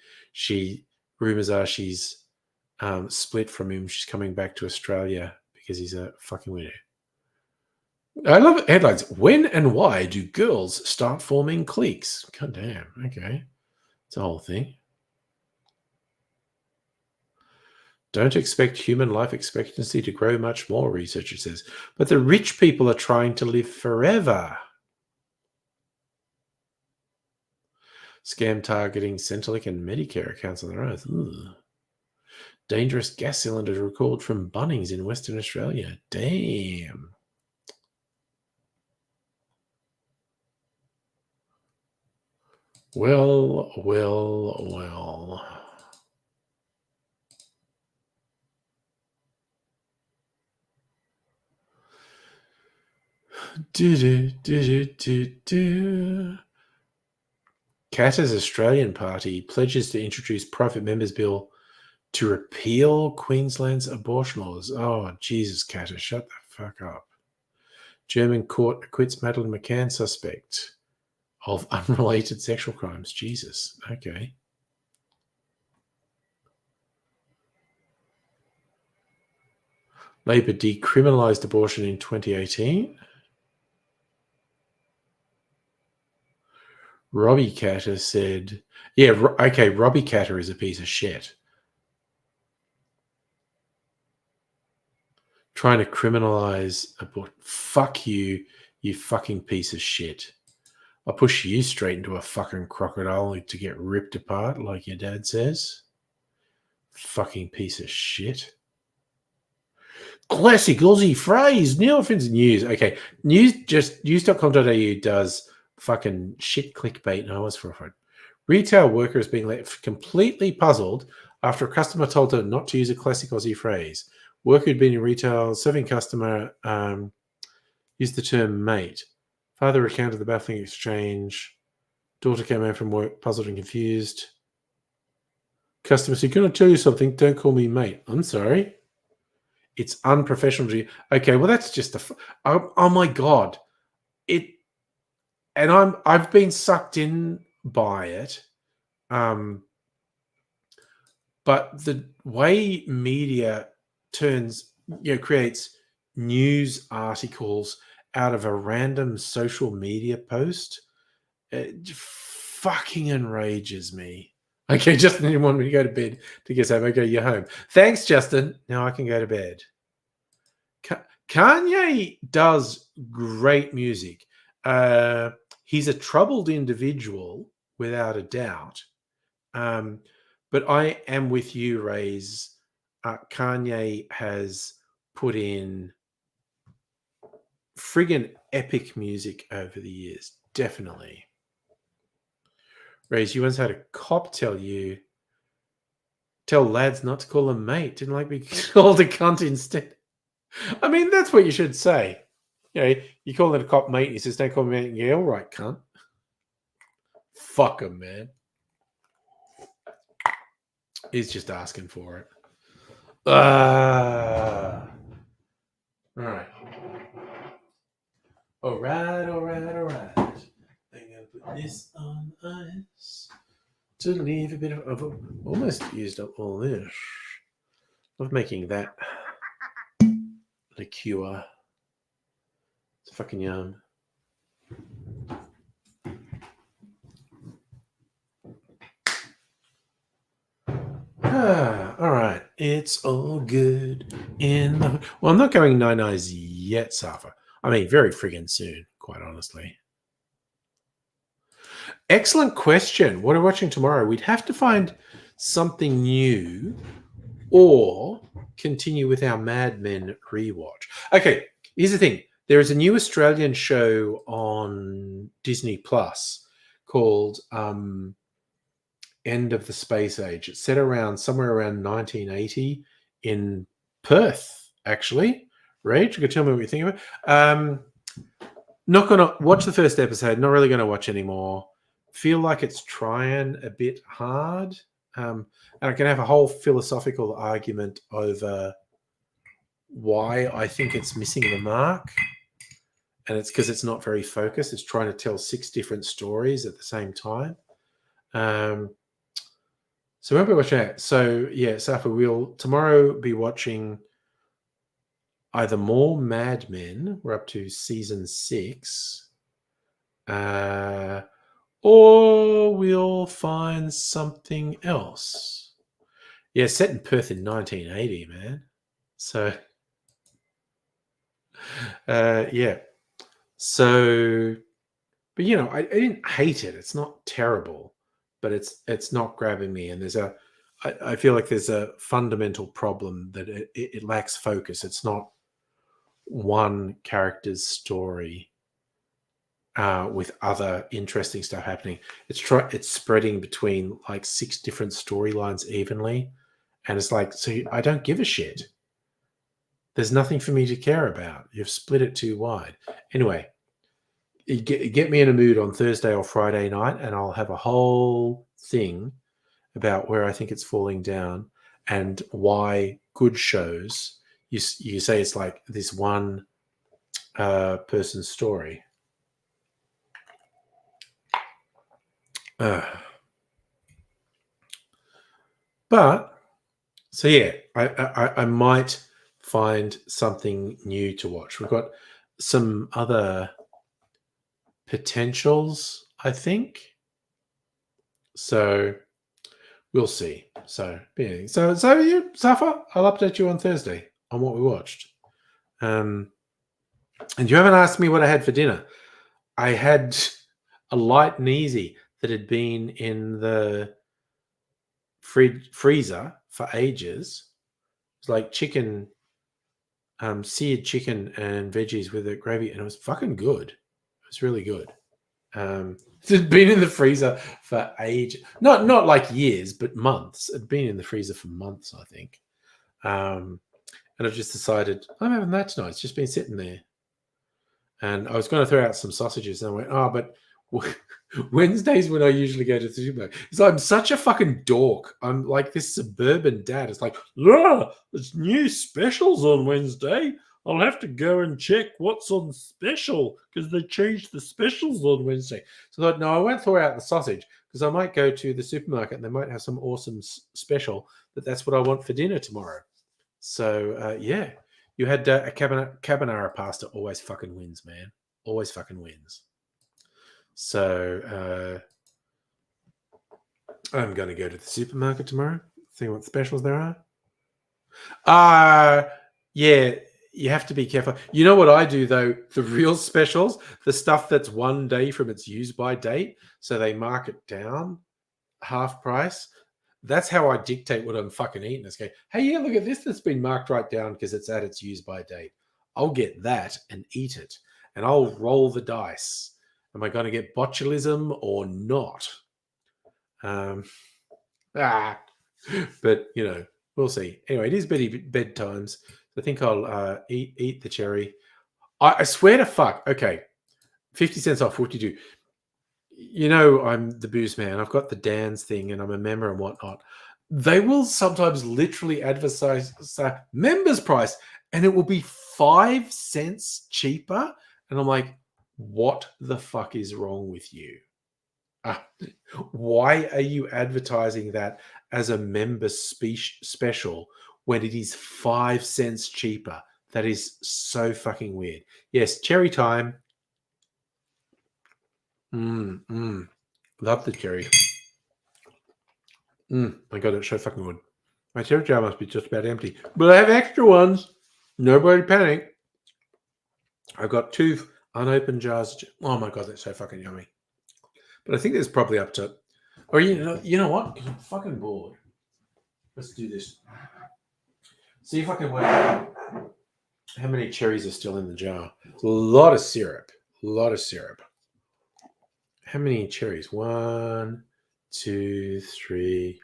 Rumors are she's split from him. She's coming back to Australia because he's a fucking weirdo. I love it. Headlines. When and why do girls start forming cliques? God damn. Okay. It's a whole thing. Don't expect human life expectancy to grow much more, researcher says. But the rich people are trying to live forever. Scam targeting Centrelink and Medicare accounts on the rise. Ugh. Dangerous gas cylinders recalled from Bunnings in Western Australia. Damn. Well. Qatar's Australian Party pledges to introduce private members' bill to repeal Queensland's abortion laws. Oh, Jesus, Qatar, shut the fuck up. German court acquits Madeleine McCann suspect of unrelated sexual crimes. Jesus. Okay. Labor decriminalized abortion in 2018. Robbie Catter said, yeah, okay, Robbie Catter is a piece of shit. Trying to criminalize abortion. Fuck you, you fucking piece of shit. I'll push you straight into a fucking crocodile to get ripped apart, like your dad says. Fucking piece of shit. Classic Aussie phrase. New offensive news. Okay. News.com.au does fucking shit clickbait. No, it's for a phone. Retail workers being left completely puzzled after a customer told her not to use a classic Aussie phrase. Worker who'd been in retail serving customer used the term mate. Father recounted the baffling exchange. Daughter came home from work, puzzled and confused. Customer said, "Can I tell you something? Don't call me mate." I'm sorry. It's unprofessional to you. Okay, well, that's just oh my God. I've been sucked in by it. But the way media creates news articles out of a random social media post, it fucking enrages me. Okay, Justin didn't want me to go to bed to get home. Okay, you're home. Thanks, Justin. Now I can go to bed. Kanye does great music. He's a troubled individual, without a doubt. But I am with you, Rays. Kanye has put in friggin' epic music over the years. Definitely. Rays, you once had a cop tell lads not to call him mate. Didn't like being called a cunt instead. I mean, that's what you should say. You call it a cop mate, he says, "Don't call me mate." Yeah, all right, cunt. Fuck him, man. He's just asking for it. All right. All right. I'm going to put this on ice to leave a bit of... I've almost used up all this. Love making that liqueur. It's fucking yum. All right. It's all good in the... Well, I'm not going 9 eyes yet, Safa. I mean, very friggin' soon, quite honestly. Excellent question. What are we watching tomorrow? We'd have to find something new or continue with our Mad Men rewatch. Okay, here's the thing. There is a new Australian show on Disney Plus called End of the Space Age. It's set somewhere around 1980 in Perth, actually. Rage, you can tell me what you think of it. Not going to watch the first episode. Not really going to watch anymore. Feel like it's trying a bit hard. And I can have a whole philosophical argument over why I think it's missing the mark. And it's because it's not very focused. It's trying to tell 6 different stories at the same time. So we'll be watching that. So yeah, Safa, we'll tomorrow be watching either more Mad Men. We're up to season 6. Or we'll find something else. Yeah, set in Perth in 1980, man. So, yeah. So, but I didn't hate it. It's not terrible, but it's not grabbing me. And I feel like there's a fundamental problem that it lacks focus. It's not one character's story. With other interesting stuff happening. It's spreading between like 6 different storylines evenly. And it's like, so I don't give a shit. There's nothing for me to care about. You've split it too wide. Anyway, get me in a mood on Thursday or Friday night, and I'll have a whole thing about where I think it's falling down and why good shows, you say it's like this one person's story. But so yeah, I might find something new to watch. We've got some other potentials, I think. So we'll see. So yeah. So you Safa, I'll update you on Thursday on what we watched. And you haven't asked me what I had for dinner. I had a light and easy that had been in the freezer for ages. It's like chicken, seared chicken and veggies with a gravy, and it was fucking good. It was really good. It had been in the freezer for ages. Not like years, but months. It had been in the freezer for months, I think. And I just decided, I'm having that tonight. It's just been sitting there. And I was going to throw out some sausages, and I went, oh, but Wednesdays when I usually go to the supermarket. It's like I'm such a fucking dork. I'm like this suburban dad. It's like, there's new specials on Wednesday. I'll have to go and check what's on special because they changed the specials on Wednesday. So I thought, no, I won't throw out the sausage because I might go to the supermarket and they might have some awesome special that's what I want for dinner tomorrow. So, yeah, you had a carbonara pasta always fucking wins, man. Always fucking wins. So, I'm going to go to the supermarket tomorrow, see what specials there are. Yeah. You have to be careful. You know what I do, though? The real specials, the stuff that's 1 day from its use-by date, so they mark it down half price. That's how I dictate what I'm fucking eating. It's going, hey, yeah, look at this that's been marked right down because it's at its use-by date. I'll get that and eat it, and I'll roll the dice. Am I going to get botulism or not? But, you know, we'll see. Anyway, it is bedtimes. I think I'll eat the cherry. I swear to fuck. Okay, 50 cents off. What do you do? You know, I'm the booze man. I've got the Dan's thing, and I'm a member and whatnot. They will sometimes literally advertise members price, and it will be 5 cents cheaper. And I'm like, what the fuck is wrong with you? Why are you advertising that as a member special when it is 5 cents cheaper? That is so fucking weird. Yes, cherry time. Love the cherry. My God, it's so fucking good. My cherry jar must be just about empty. But I have extra ones. Nobody panic. I've got 2 unopened jars. Oh my God, that's so fucking yummy. But I think there's probably up to... Or you know what? I'm fucking bored. Let's do this. See if I can work out how many cherries are still in the jar. A lot of syrup. A lot of syrup. How many cherries? 1, 2, 3.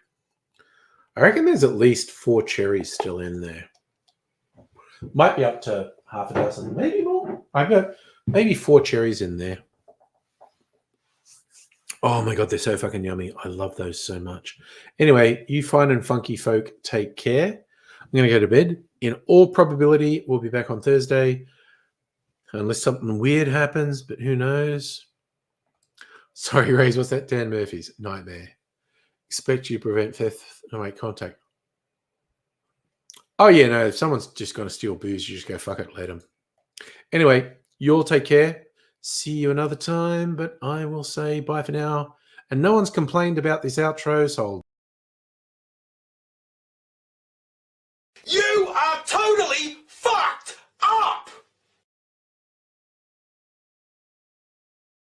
I reckon there's at least 4 cherries still in there. Might be up to half a dozen, maybe more. I've got maybe 4 cherries in there. Oh my God, they're so fucking yummy. I love those so much. Anyway, you fine and funky folk, take care. I'm going to go to bed. In all probability, we'll be back on Thursday. Unless something weird happens, but who knows? Sorry, Rays, what's that? Dan Murphy's nightmare. Expect you to prevent theft. No, wait, contact. Oh, yeah, no, if someone's just going to steal booze, you just go, fuck it, let them. Anyway, you all take care. See you another time, but I will say bye for now. And no one's complained about this outro, so I'll... You are totally fucked up!